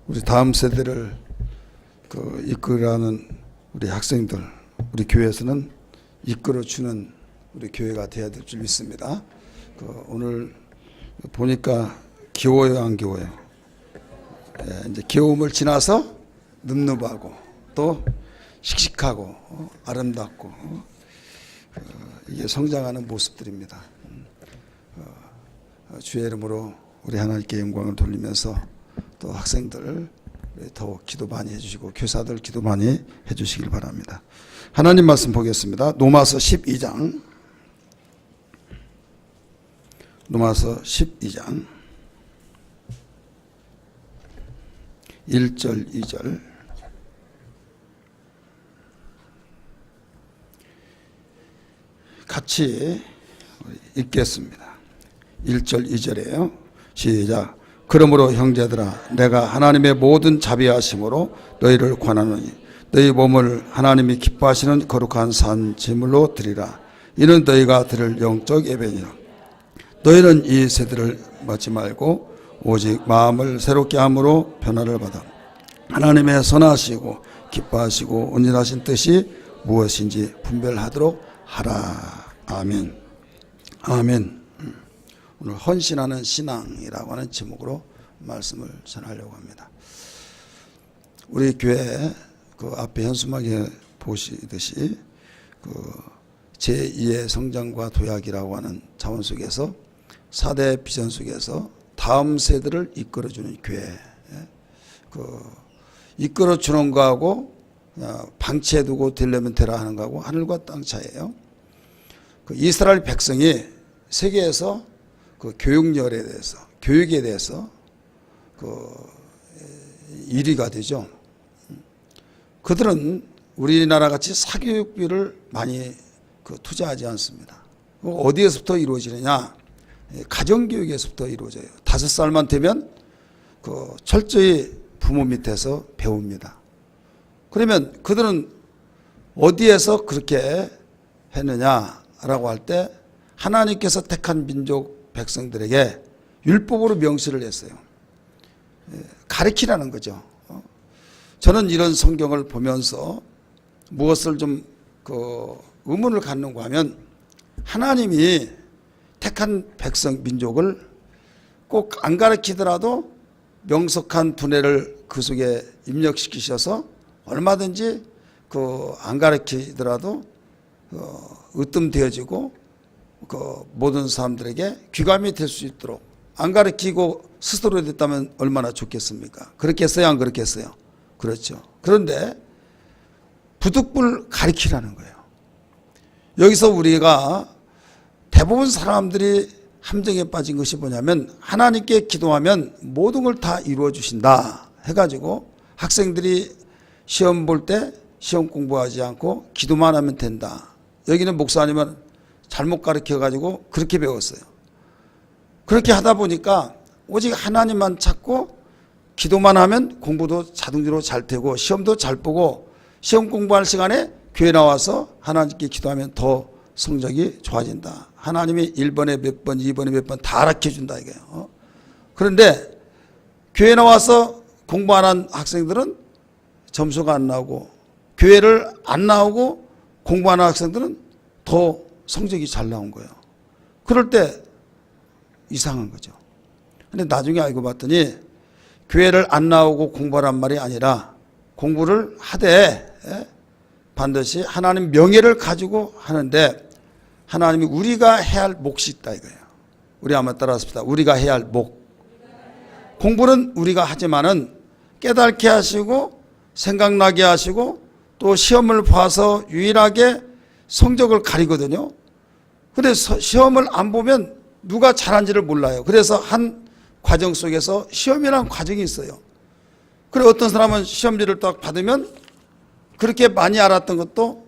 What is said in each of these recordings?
우리 다음 세대를 이끌어가는 우리 학생들, 우리 교회에서는 이끌어주는 우리 교회가 되어야 될 줄 믿습니다. 오늘 보니까 귀여워요, 안 귀여워요? 이제 귀여움을 지나서 늠름하고 또 씩씩하고 아름답고 이게 성장하는 모습들입니다. 주의 이름으로 우리 하나님께 영광을 돌리면서 또 학생들 더욱 기도 많이 해주시고 교사들 기도 많이 해주시길 바랍니다. 하나님 말씀 보겠습니다. 로마서 12장 1절 2절 같이 읽겠습니다. 1절 2절이에요. 시작. 그러므로 형제들아 내가 하나님의 모든 자비하심으로 너희를 권하노니 너희 몸을 하나님이 기뻐하시는 거룩한 산 제물로 드리라. 이는 너희가 드릴 영적 예배니라. 너희는 이 세대를 맞지 말고 오직 마음을 새롭게 함으로 변화를 받아 하나님의 선하시고 기뻐하시고 온전하신 뜻이 무엇인지 분별하도록 하라. 아멘. 아멘. 오늘 헌신하는 신앙이라고 하는 제목으로 말씀을 전하려고 합니다. 우리 교회 앞에 현수막에 보시듯이 제2의 성장과 도약이라고 하는 자원 속에서 4대 비전 속에서 다음 세대를 이끌어주는 교회, 이끌어주는 거하고 방치해두고 되려면 되라 하는 거하고 하늘과 땅 차이예요. 이스라엘 백성이 세계에서 교육열에 대해서, 교육에 대해서 1위가 되죠. 그들은 우리나라 같이 사교육비를 많이 투자하지 않습니다. 어디에서부터 이루어지느냐? 가정교육에서부터 이루어져요. 5살만 되면 철저히 부모 밑에서 배웁니다. 그러면 그들은 어디에서 그렇게 했느냐라고 할 때 하나님께서 택한 민족 백성들에게 율법으로 명시를 했어요. 가르치라는 거죠. 저는 이런 성경을 보면서 무엇을 좀 의문을 갖는가 하면 하나님이 택한 백성 민족을 꼭 안 가르치더라도 명석한 분해를 그 속에 입력시키셔서 얼마든지 안 가르치더라도 으뜸되어지고 모든 사람들에게 귀감이 될 수 있도록 안 가르치고 스스로 됐다면 얼마나 좋겠습니까? 그렇겠어요? 안 그렇겠어요? 그렇죠. 그런데 부득불 가르치라는 거예요. 여기서 우리가 대부분 사람들이 함정에 빠진 것이 뭐냐면 하나님께 기도하면 모든 걸 다 이루어 주신다 해가지고 학생들이 시험 볼 때 시험 공부하지 않고 기도만 하면 된다. 여기는 목사님은 잘못 가르쳐가지고 그렇게 배웠어요. 그렇게 하다 보니까 오직 하나님만 찾고 기도만 하면 공부도 자동적으로 잘 되고 시험도 잘 보고 시험 공부할 시간에 교회 나와서 하나님께 기도하면 더 성적이 좋아진다. 하나님이 1번에 몇 번, 2번에 몇 번 다 가르쳐준다 이거예요. 그런데 교회 나와서 공부 안 한 학생들은 점수가 안 나오고 교회를 안 나오고 공부 안 한 학생들은 더 성적이 잘 나온 거예요. 그럴 때 이상한 거죠. 근데 나중에 알고 봤더니 교회를 안 나오고 공부하란 말이 아니라 공부를 하되 반드시 하나님 명예를 가지고 하는데 하나님이 우리가 해야 할 몫이 있다 이거예요. 우리 한번 따라합시다. 우리가 해야 할 몫. 공부는 우리가 하지만은 깨닫게 하시고 생각나게 하시고 또 시험을 봐서 유일하게 성적을 가리거든요. 근데 시험을 안 보면 누가 잘한지를 몰라요. 그래서 한 과정 속에서 시험이라는 과정이 있어요. 그리고 어떤 사람은 시험지를 딱 받으면 그렇게 많이 알았던 것도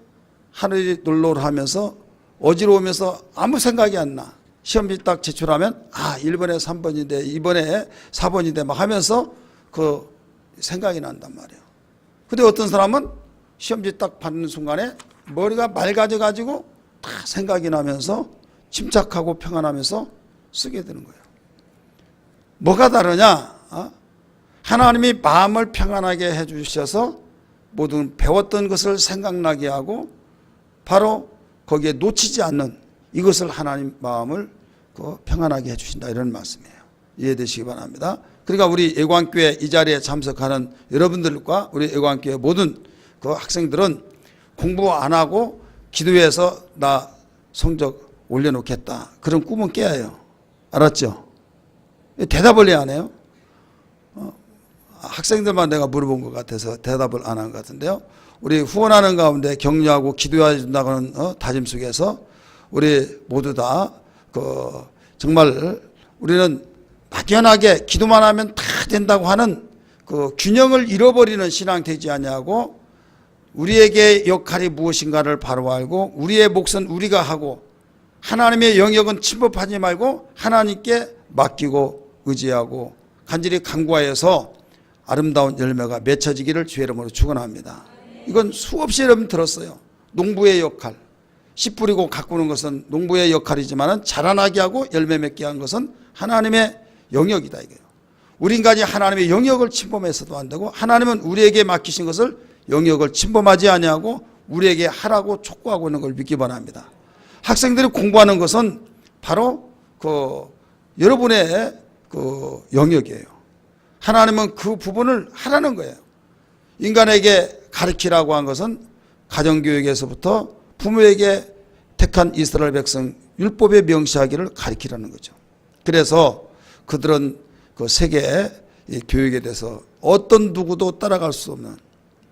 하늘이 놀러를 하면서 어지러우면서 아무 생각이 안 나. 시험지 딱 제출하면 1번에 3번인데 2번에 4번인데 막 하면서 생각이 난단 말이에요. 근데 어떤 사람은 시험지 딱 받는 순간에 머리가 맑아져 가지고 다 생각이 나면서 침착하고 평안하면서 쓰게 되는 거예요. 뭐가 다르냐? 하나님이 마음을 평안하게 해주셔서 모든 배웠던 것을 생각나게 하고 바로 거기에 놓치지 않는 이것을 하나님 마음을 평안하게 해주신다, 이런 말씀이에요. 이해되시기 바랍니다. 그러니까 우리 애광교회 이 자리에 참석하는 여러분들과 우리 애광교회 모든 그 학생들은 공부 안 하고 기도해서 나 성적 올려놓겠다, 그런 꿈은 깨야 해요. 알았죠? 대답을 안 해요. 학생들만 내가 물어본 것 같아서 대답을 안 한 것 같은데요. 우리 후원하는 가운데 격려하고 기도해 준다는 다짐 속에서 우리 모두 다 정말 우리는 막연하게 기도만 하면 다 된다고 하는 그 균형을 잃어버리는 신앙 되지 않냐고, 우리에게 역할이 무엇인가를 바로 알고 우리의 몫은 우리가 하고 하나님의 영역은 침범하지 말고 하나님께 맡기고 의지하고 간절히 간구하여서 아름다운 열매가 맺혀지기를 주의 이름으로 축원합니다. 이건 수없이 여러분 들었어요. 농부의 역할, 씨 뿌리고 가꾸는 것은 농부의 역할이지만 자라나게 하고 열매 맺게 한 것은 하나님의 영역이다, 이거예요. 우리 인간이 하나님의 영역을 침범해서도 안 되고 하나님은 우리에게 맡기신 것을 영역을 침범하지 아니하고 우리에게 하라고 촉구하고 있는 걸 믿기 바랍니다. 학생들이 공부하는 것은 바로 여러분의 영역이에요. 하나님은 그 부분을 하라는 거예요. 인간에게 가르치라고 한 것은 가정교육에서부터 부모에게 택한 이스라엘 백성 율법에 명시하기를 가르치라는 거죠. 그래서 그들은 그 세계 교육에 대해서 어떤 누구도 따라갈 수 없는,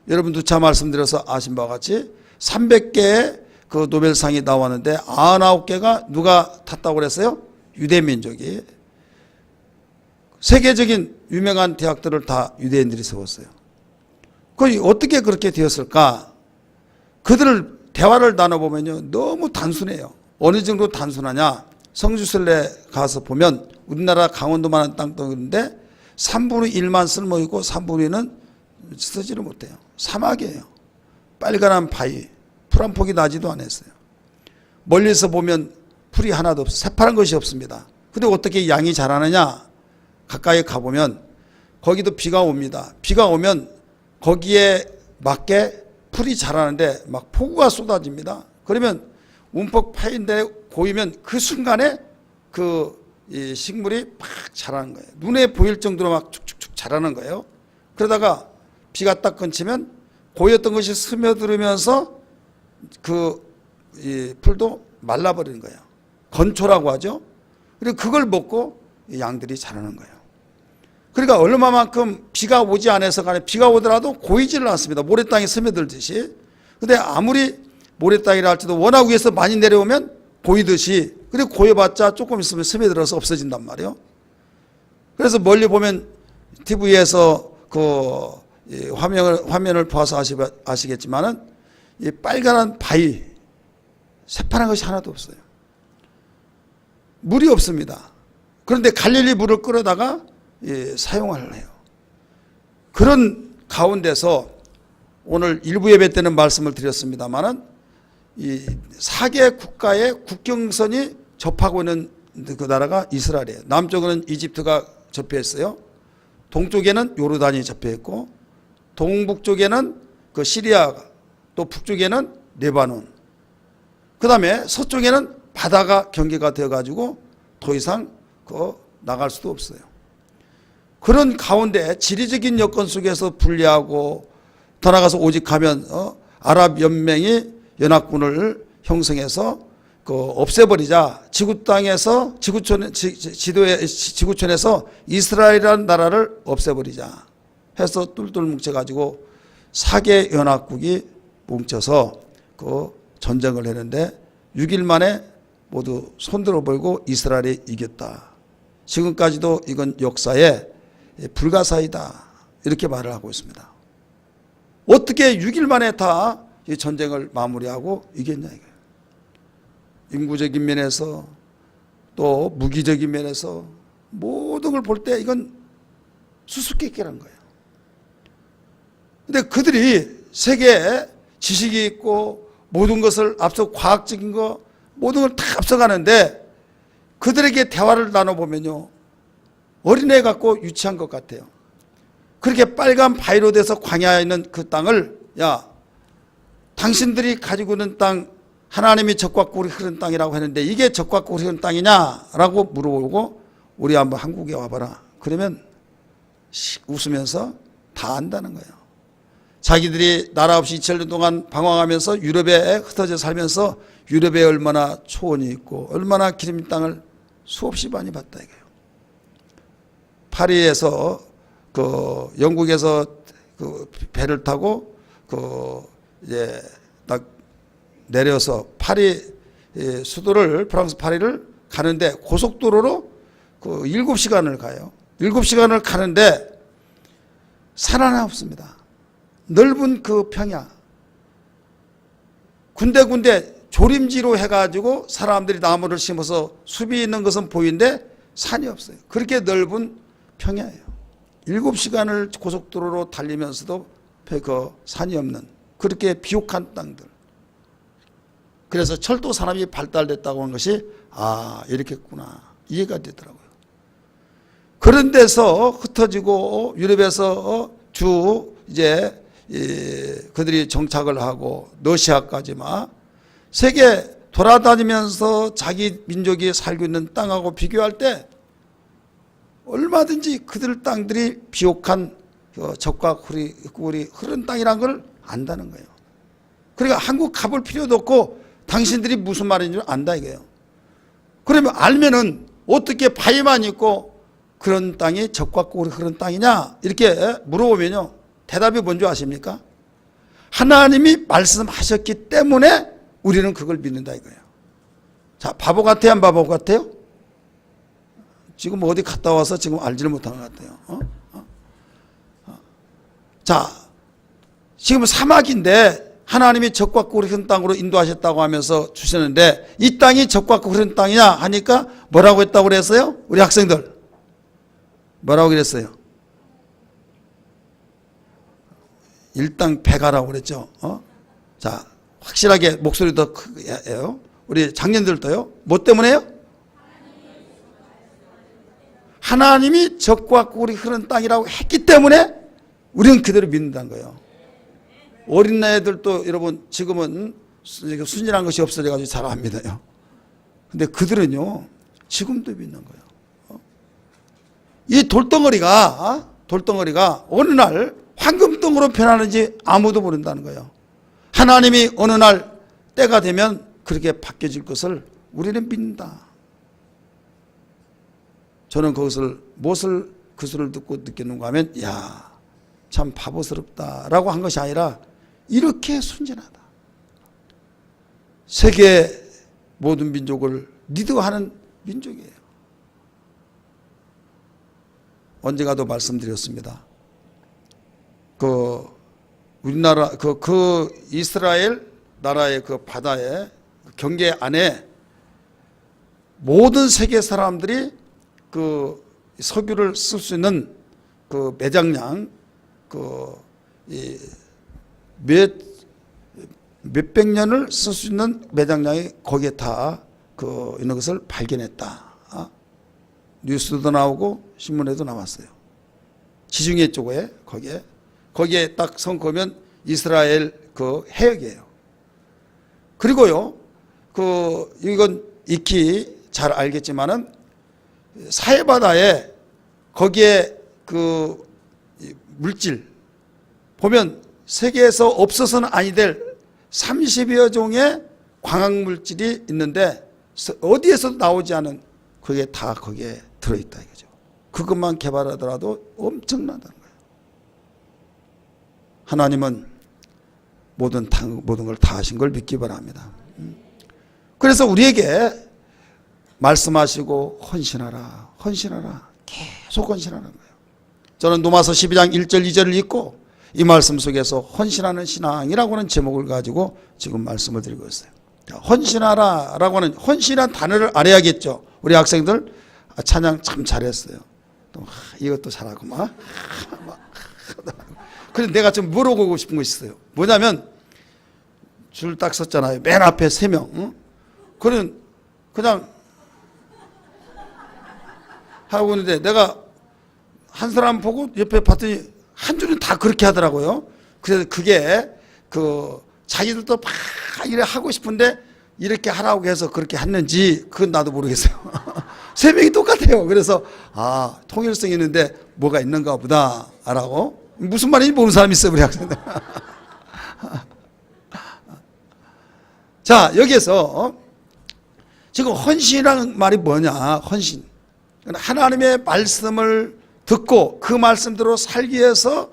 여러분 누차 말씀드려서 아신 바와 같이 300개의 그 노벨상이 나왔는데 99개가 누가 탔다고 그랬어요? 유대민족이. 세계적인 유명한 대학들을 다 유대인들이 세웠어요. 그 어떻게 그렇게 되었을까? 그들을 대화를 나눠보면요, 너무 단순해요. 어느 정도 단순하냐? 성지순례 가서 보면 우리나라 강원도만한 땅덩어리인데 3분의 1만 쓸모있고 3분의 1은 쓰지를 못해요. 사막이에요. 빨간한 바위, 풀 한 폭이 나지도 않았어요. 멀리서 보면 풀이 하나도 없어요. 새파란 것이 없습니다. 근데 어떻게 양이 자라느냐? 가까이 가보면 거기도 비가 옵니다. 비가 오면 거기에 맞게 풀이 자라는데 막 폭우가 쏟아집니다. 그러면 움푹 파인데 고이면 그 순간에 이 식물이 막 자라는 거예요. 눈에 보일 정도로 막 축축축 자라는 거예요. 그러다가 비가 딱 그치면 고였던 것이 스며들으면서 이 풀도 말라버리는 거예요. 건초라고 하죠. 그리고 그걸 먹고 양들이 자라는 거예요. 그러니까 얼마만큼 비가 오지 않아서 간에 비가 오더라도 고이지를 않습니다. 모래땅이 스며들듯이. 근데 아무리 모래땅이라 할지도 워낙 위에서 많이 내려오면 고이듯이, 그리고 고여봤자 조금 있으면 스며들어서 없어진단 말이에요. 그래서 멀리 보면 TV에서 화면을 봐서 아시겠지만은 이 빨간한 바위, 새파란 것이 하나도 없어요. 물이 없습니다. 그런데 갈릴리 물을 끌어다가 사용을 해요. 그런 가운데서 오늘 일부 예배 때는 말씀을 드렸습니다만은 이 4개 국가의 국경선이 접하고 있는 그 나라가 이스라엘이에요. 남쪽에는 이집트가 접해 있어요. 동쪽에는 요르단이 접해 있고, 동북쪽에는 그 시리아가, 또 북쪽에는 레바논, 그 다음에 서쪽에는 바다가 경계가 되어 가지고 더 이상 나갈 수도 없어요. 그런 가운데 지리적인 여건 속에서 분리하고 더 나가서 오직 가면 아랍 연맹이 연합군을 형성해서 없애버리자, 지구 땅에서 지구촌에서 이스라엘이라는 나라를 없애버리자 해서 똘똘 뭉쳐가지고 4개 연합국이 뭉쳐서 전쟁을 했는데 6일 만에 모두 손들어 벌고 이스라엘이 이겼다. 지금까지도 이건 역사의 불가사의다, 이렇게 말을 하고 있습니다. 어떻게 6일 만에 다 이 전쟁을 마무리하고 이겼냐 이거예요. 인구적인 면에서 또 무기적인 면에서 모든 걸 볼 때 이건 수수께끼란 거예요. 근데 그들이 세계에 지식이 있고 모든 것을 앞서 과학적인 거 모든 걸 다 앞서가는데 그들에게 대화를 나눠보면요, 어린애 같고 유치한 것 같아요. 그렇게 빨간 바위로 돼서 광야에 있는 그 땅을, 야, 당신들이 가지고 있는 땅, 하나님이 젖과 꿀이 흐르는 땅이라고 했는데 이게 젖과 꿀이 흐르는 땅이냐라고 물어보고, 우리 한번 한국에 와봐라. 그러면 웃으면서 다 안다는 거예요. 자기들이 나라 없이 2000년 동안 방황하면서 유럽에 흩어져 살면서 유럽에 얼마나 초원이 있고 얼마나 기름 땅을 수없이 많이 봤다 이거예요. 파리에서 그 영국에서 그 배를 타고 그 이제 딱 내려서 파리 수도를, 프랑스 파리를 가는데 고속도로로 그 7시간을 가요. 7시간을 가는데 산 하나 없습니다. 넓은 그 평야, 군데군데 조림지로 해가지고 사람들이 나무를 심어서 숲이 있는 것은 보이는데 산이 없어요. 그렇게 넓은 평야예요. 7시간을 고속도로로 달리면서도 그 산이 없는 그렇게 비옥한 땅들. 그래서 철도 산업이 발달됐다고 하는 것이 이렇겠구나 이해가 되더라고요. 그런 데서 흩어지고 유럽에서 이제 그들이 정착을 하고 러시아까지만 세계 돌아다니면서 자기 민족이 살고 있는 땅하고 비교할 때 얼마든지 그들 땅들이 비옥한 젖과 꿀이 흐른 땅이라는 걸 안다는 거예요. 그러니까 한국 가볼 필요도 없고 당신들이 무슨 말인지 안다 이거예요. 그러면 알면은 어떻게 바위만 있고 그런 땅이 젖과 꿀이 흐른 땅이냐 이렇게 물어보면요, 대답이 뭔지 아십니까? 하나님이 말씀하셨기 때문에 우리는 그걸 믿는다 이거예요. 자, 바보 같아요, 안 바보 같아요? 지금 어디 갔다 와서 지금 알지를 못하는 것 같아요. 자, 지금 사막인데 하나님이 젖과 꿀이 흐른 땅으로 인도하셨다고 하면서 주셨는데 이 땅이 젖과 꿀이 흐른 땅이냐 하니까 뭐라고 했다고 그랬어요? 우리 학생들 뭐라고 그랬어요? 일당 백하라고 그랬죠. 자, 확실하게 목소리 더 크게 해요. 우리 장년들도요. 뭐 때문에요? 하나님이 젖과 꿀이 흐르는 땅이라고 했기 때문에 우리는 그대로 믿는다는 거예요. 어린애들도 여러분 지금은 순진한 것이 없어져가지고 잘 압니다요. 근데 그들은요 지금도 믿는 거예요. 이 돌덩어리가 어느 날 황금덩으로 변하는지 아무도 모른다는 거예요. 하나님이 어느 날 때가 되면 그렇게 바뀌어질 것을 우리는 믿는다. 저는 그것을 무엇을 그 소리를 듣고 느꼈는가 하면 참 바보스럽다라고 한 것이 아니라 이렇게 순진하다. 세계 모든 민족을 리드하는 민족이에요. 언젠가도 말씀드렸습니다. 우리나라 그 이스라엘 나라의 그 바다의 경계 안에 모든 세계 사람들이 그 석유를 쓸 수 있는 그 매장량 몇백 년을 쓸 수 있는 매장량이 거기에 다 있는 것을 발견했다. 뉴스도 나오고 신문에도 나왔어요. 지중해 쪽에 거기에 딱 성거면 이스라엘 그 해역이에요. 그리고요, 이건 익히 잘 알겠지만은 사해바다에 거기에 그 물질 보면 세계에서 없어서는 아니 될 30여 종의 광학물질이 있는데 어디에서도 나오지 않은 그게 다 거기에 들어있다 이거죠. 그것만 개발하더라도 엄청나다는 거예요. 하나님은 모든 걸 다 하신 걸 믿기 바랍니다. 그래서 우리에게 말씀하시고 헌신하라 계속 헌신하는 거예요. 저는 로마서 12장 1절 2절을 읽고 이 말씀 속에서 헌신하는 신앙이라고 하는 제목을 가지고 지금 말씀을 드리고 있어요. 헌신하라 라고 하는 헌신이라는 단어를 알아야겠죠. 우리 학생들 찬양 참 잘했어요. 또 이것도 잘하고 그런데 내가 좀 물어보고 싶은 것이 있어요. 뭐냐면 줄 딱 섰잖아요. 맨 앞에 3명. 그냥 하고 있는데 내가 한 사람 보고 옆에 봤더니 한 줄은 다 그렇게 하더라고요. 그래서 그게 자기들도 막 이래 하고 싶은데 이렇게 하라고 해서 그렇게 했는지 그건 나도 모르겠어요. 세 명이 똑같아요. 그래서 통일성이 있는데 뭐가 있는가 보다 라고. 무슨 말인지 모르는 사람이 있어요, 우리 학생들. 자, 여기에서 지금 헌신이라는 말이 뭐냐? 헌신. 하나님의 말씀을 듣고 그 말씀대로 살기 위해서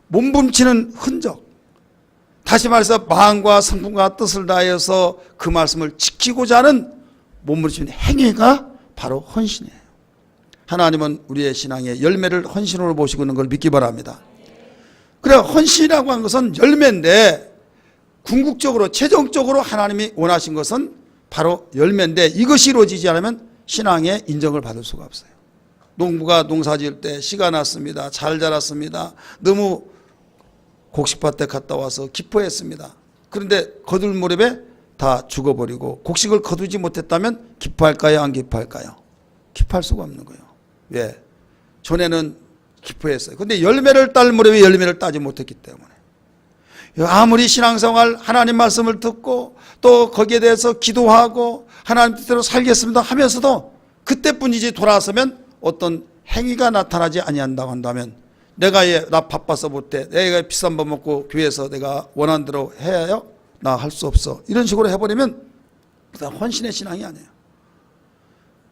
몸부림치는 흔적. 다시 말해서 마음과 성품과 뜻을 다해서 그 말씀을 지키고자 하는 몸부림치는 행위가 바로 헌신이에요. 하나님은 우리의 신앙의 열매를 헌신으로 보시고 있는 걸 믿기 바랍니다. 그래, 헌신이라고 한 것은 열매인데 궁극적으로 최종적으로 하나님이 원하신 것은 바로 열매인데 이것이 이루어지지 않으면 신앙의 인정을 받을 수가 없어요. 농부가 농사 지을 때 씨가 났습니다. 잘 자랐습니다. 너무 곡식밭에 갔다 와서 기뻐했습니다. 그런데 거둘 무렵에 다 죽어버리고 곡식을 거두지 못했다면 기뻐할까요? 안 기뻐할까요? 기뻐할 수가 없는 거예요. 왜? 전에는 기뻐했어요. 그런데 열매를 딸 무렵에 열매를 따지 못했기 때문에. 아무리 신앙생활 하나님 말씀을 듣고 또 거기에 대해서 기도하고 하나님 뜻대로 살겠습니다 하면서도 그때뿐이지 돌아서면 어떤 행위가 나타나지 아니한다고 한다면 내가 나 바빠서 못해, 내가 비싼 밥 먹고 교회에서 내가 원하는 대로 해야 해요? 나 할 수 없어. 이런 식으로 해버리면 헌신의 신앙이 아니에요.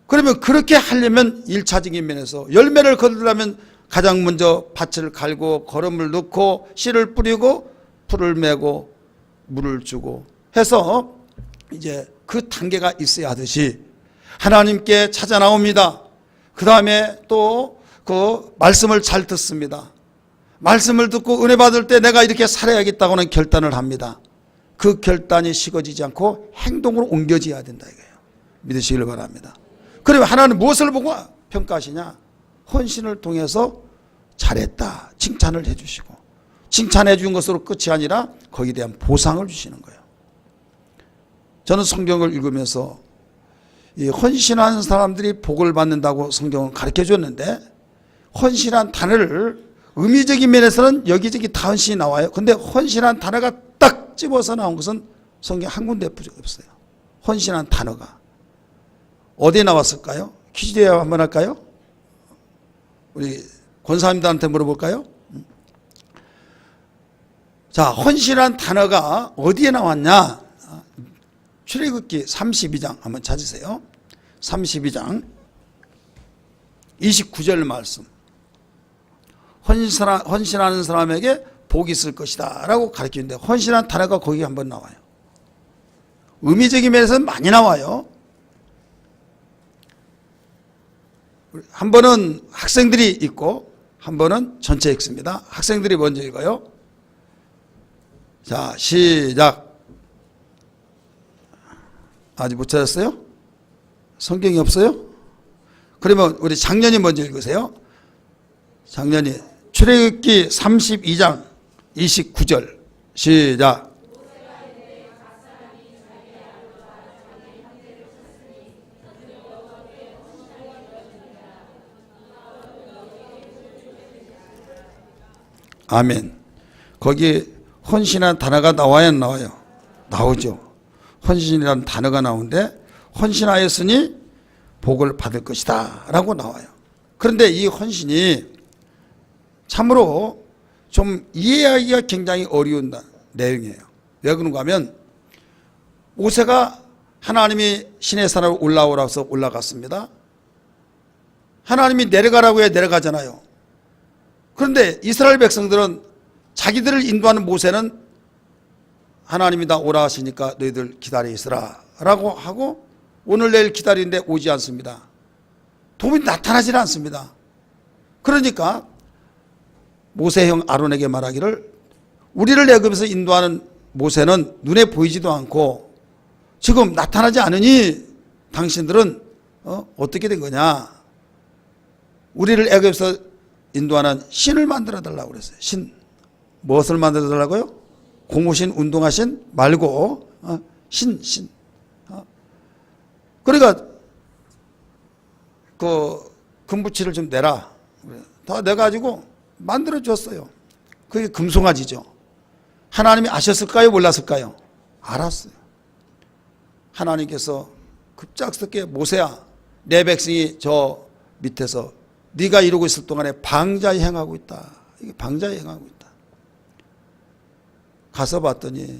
그러면 그렇게 하려면 1차적인 면에서 열매를 거두려면 가장 먼저 밭을 갈고 거름을 넣고 씨를 뿌리고 풀을 메고 물을 주고 해서 이제 그 단계가 있어야 하듯이 하나님께 찾아 나옵니다. 그 다음에 또 그 말씀을 잘 듣습니다. 말씀을 듣고 은혜 받을 때 내가 이렇게 살아야겠다고는 결단을 합니다. 그 결단이 식어지지 않고 행동으로 옮겨져야 된다 이거예요. 믿으시길 바랍니다. 그러면 하나님 무엇을 보고 평가하시냐? 헌신을 통해서 잘했다 칭찬을 해주시고 칭찬해 준 것으로 끝이 아니라 거기에 대한 보상을 주시는 거예요. 저는 성경을 읽으면서 이 헌신하는 사람들이 복을 받는다고 성경은 가르쳐 줬는데 헌신한 단어를 의미적인 면에서는 여기저기 다 헌신이 나와요. 근데 헌신한 단어가 딱 집어서 나온 것은 성경 한 군데뿐이 없어요. 헌신한 단어가 어디에 나왔을까요? 퀴즈 대회 한번 할까요? 우리 권사님들한테 물어볼까요? 자, 헌신한 단어가 어디에 나왔냐? 출애굽기 32장 한번 찾으세요. 32장 29절 말씀. 헌신하는 사람에게 복이 있을 것이다 라고 가르치는데 헌신한 단어가 거기 한번 나와요. 의미적인 면에서는 많이 나와요. 한 번은 학생들이 있고 한 번은 전체 읽습니다. 학생들이 먼저 읽어요. 자, 시작. 아직 못 찾았어요? 성경이 없어요? 그러면 우리 장년이 먼저 읽으세요. 장년이 출애굽기 32장 29절 시작. 아멘. 거기 헌신한 단어가 나와야 안 나와요? 나오죠. 헌신이라는 단어가 나오는데 헌신하였으니 복을 받을 것이다 라고 나와요. 그런데 이 헌신이 참으로 좀 이해하기가 굉장히 어려운 내용이에요. 왜 그런가 하면 모세가 하나님이 시내산으로 올라오라고 해서 올라갔습니다. 하나님이 내려가라고 해 내려가잖아요. 그런데 이스라엘 백성들은 자기들을 인도하는 모세는 하나님이 다 오라 하시니까 너희들 기다려 있으라 라고 하고 오늘 내일 기다리는데 오지 않습니다. 도움이 나타나지 않습니다. 그러니까 모세형 아론에게 말하기를 우리를 애굽에서 인도하는 모세는 눈에 보이지도 않고 지금 나타나지 않으니 당신들은 어떻게 된 거냐? 우리를 애굽에서 인도하는 신을 만들어 달라고 그랬어요. 신. 무엇을 만들어 달라고요? 고무신, 운동화신 말고 신. 그러니까 그 금부치를 좀 내라. 다 내가지고 만들어줬어요. 그게 금송아지죠. 하나님이 아셨을까요? 몰랐을까요? 알았어요. 하나님께서 급작스럽게 모세야, 내 백성이 저 밑에서 네가 이러고 있을 동안에 방자에 행하고 있다. 이게 방자에 행하고 있다. 가서 봤더니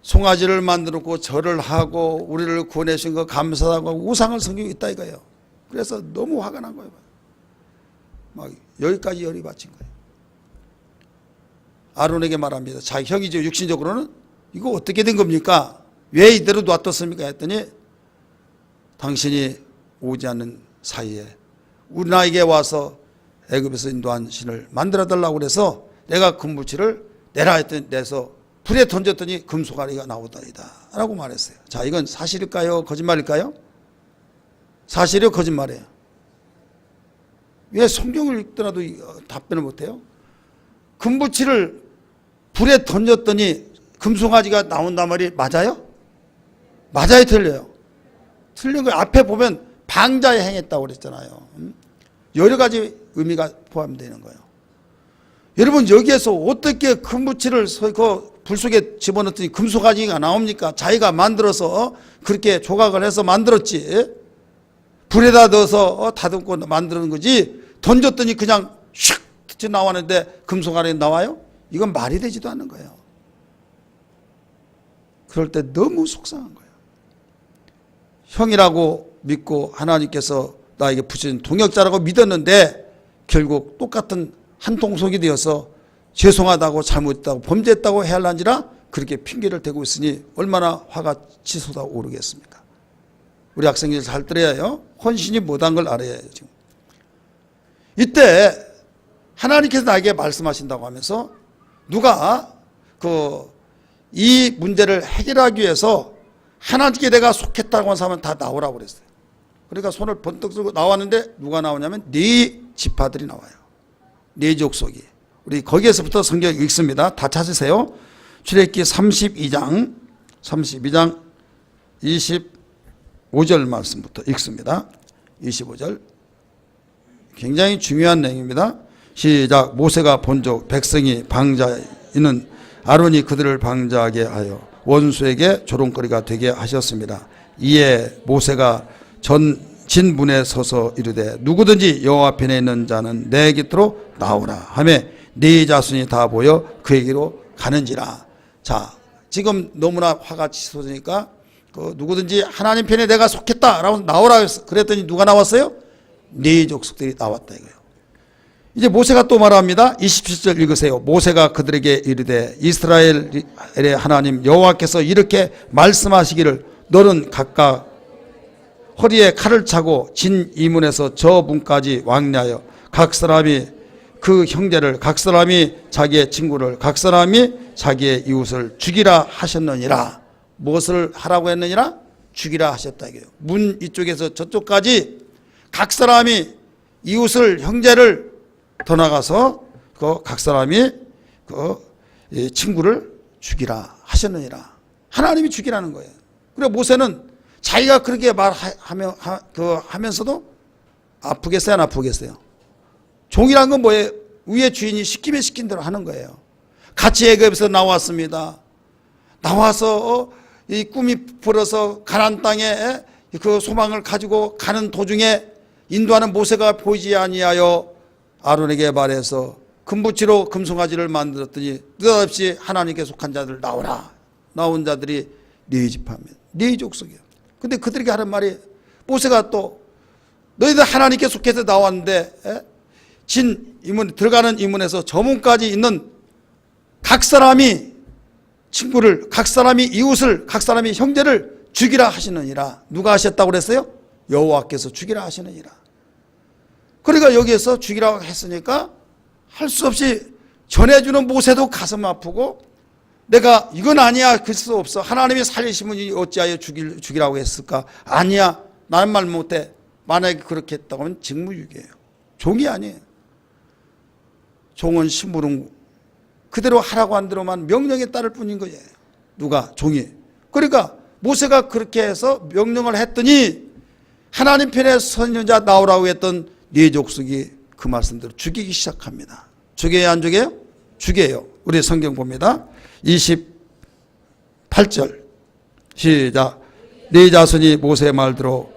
송아지를 만들었고 절을 하고 우리를 구원해 주신 거 감사하고 우상을 섬기고 있다 이거예요. 그래서 너무 화가 난 거예요. 막 여기까지 열이 받친 거예요. 아론에게 말합니다. 자기 형이죠. 육신적으로는 이거 어떻게 된 겁니까? 왜 이대로 놔뒀습니까? 했더니 당신이 오지 않는 사이에 우리나라에게 와서 애굽에서 인도한 신을 만들어 달라고 그래서 내가 금붙이를 내라 했더니 내서 불에 던졌더니 금송아지가 나오다이다 라고 말했어요. 자, 이건 사실일까요? 거짓말일까요? 사실이요? 거짓말이에요? 왜 성경을 읽더라도 답변을 못해요? 금붙이를 불에 던졌더니 금송아지가 나온단 말이 맞아요? 맞아요? 틀려요? 틀린 거예요. 앞에 보면 방자에 행했다고 그랬잖아요. 여러 가지 의미가 포함되는 거예요. 여러분 여기에서 어떻게 금붙이를 그 불 속에 집어넣더니 금송아지가 나옵니까? 자기가 만들어서 그렇게 조각을 해서 만들었지. 불에다 넣어서 다듬고 만드는 거지. 던졌더니 그냥 슉 나왔는데 금송아지 나와요? 이건 말이 되지도 않는 거예요. 그럴 때 너무 속상한 거예요. 형이라고 믿고 하나님께서 나에게 붙인 동역자라고 믿었는데 결국 똑같은 한 통속이 되어서 죄송하다고 잘못했다고 범죄했다고 해할란지라 그렇게 핑계를 대고 있으니 얼마나 화가 치솟아 오르겠습니까? 우리 학생들 잘 들어야 해요. 헌신이 못한 걸 알아야 해요. 지금. 이때 하나님께서 나에게 말씀하신다고 하면서 누가 이 문제를 해결하기 위해서 하나님께 내가 속했다고 한 사람은 다 나오라고 그랬어요. 그러니까 손을 번뜩 들고 나왔는데 누가 나오냐면 네 지파들이 나와요. 네 족속이. 우리 거기에서부터 성경 읽습니다. 다 찾으세요. 출애굽기 32장 25절 말씀부터 읽습니다. 25절 굉장히 중요한 내용입니다. 시작. 모세가 본적 백성이 방자에 있는 아론이 그들을 방자하게 하여 원수에게 조롱거리가 되게 하셨습니다. 이에 모세가 진문에 서서 이르되 누구든지 여호와 앞에 있는 자는 내 곁으로 나오라 하며 네 자손이 다 모여 그에게로 가는지라. 자, 지금 너무나 화가 치솟으니까 누구든지 하나님 편에 내가 속했다라고 나오라 그랬더니 누가 나왔어요? 네 족속들이 나왔다 이거예요. 이제 모세가 또 말합니다. 27절 읽으세요. 모세가 그들에게 이르되 이스라엘의 하나님 여호와께서 이렇게 말씀하시기를 너는 각각 허리에 칼을 차고 진 이문에서 저 문까지 왕래하여 각 사람이 그 형제를 각 사람이 자기의 친구를 각 사람이 자기의 이웃을 죽이라 하셨느니라. 무엇을 하라고 했느니라? 죽이라 하셨다 이거예요. 문 이쪽에서 저쪽까지 각 사람이 이웃을 형제를 더 나가서 각 사람이 친구를 죽이라 하셨느니라. 하나님이 죽이라는 거예요. 그래 모세는 자기가 그렇게 하면서도 아프겠어요? 안 아프겠어요? 종이란 건 뭐예요? 위에 주인이 시키면 시킨 대로 하는 거예요. 같이 애굽에서 나왔습니다. 나와서 이 꿈이 불어서 가나안 땅에 그 소망을 가지고 가는 도중에 인도하는 모세가 보이지 아니하여 아론에게 말해서 금붙이로 금송아지를 만들었더니 느닷없이 하나님께 속한 자들 나오라. 나온 자들이 네 지파입니다. 네 족속이에요. 근데 그들에게 하는 말이 모세가 또 너희들 하나님께 속해서 나왔는데 진 이문 들어가는 이문에서 저 문까지 있는 각 사람이 친구를 각 사람이 이웃을 각 사람이 형제를 죽이라 하시느니라. 누가 하셨다고 그랬어요? 여호와께서 죽이라 하시느니라. 그러니까 여기에서 죽이라고 했으니까 할 수 없이 전해주는 모세도 가슴 아프고 내가 이건 아니야 그럴 수 없어. 하나님이 살리시면 어찌하여 죽이라고 했을까? 아니야 나는 말 못해. 만약에 그렇게 했다고 하면 직무유기예요. 종이 아니에요. 종은 심부름 그대로 하라고 한 대로만 명령에 따를 뿐인 거예요. 누가? 종이. 그러니까 모세가 그렇게 해서 명령을 했더니 하나님 편에 선 있는 자 나오라고 했던 네 족속이 그 말씀대로 죽이기 시작합니다. 죽여야 안 죽여요? 죽여요. 우리 성경 봅니다. 28절 시작. 네 자손이 모세의 말대로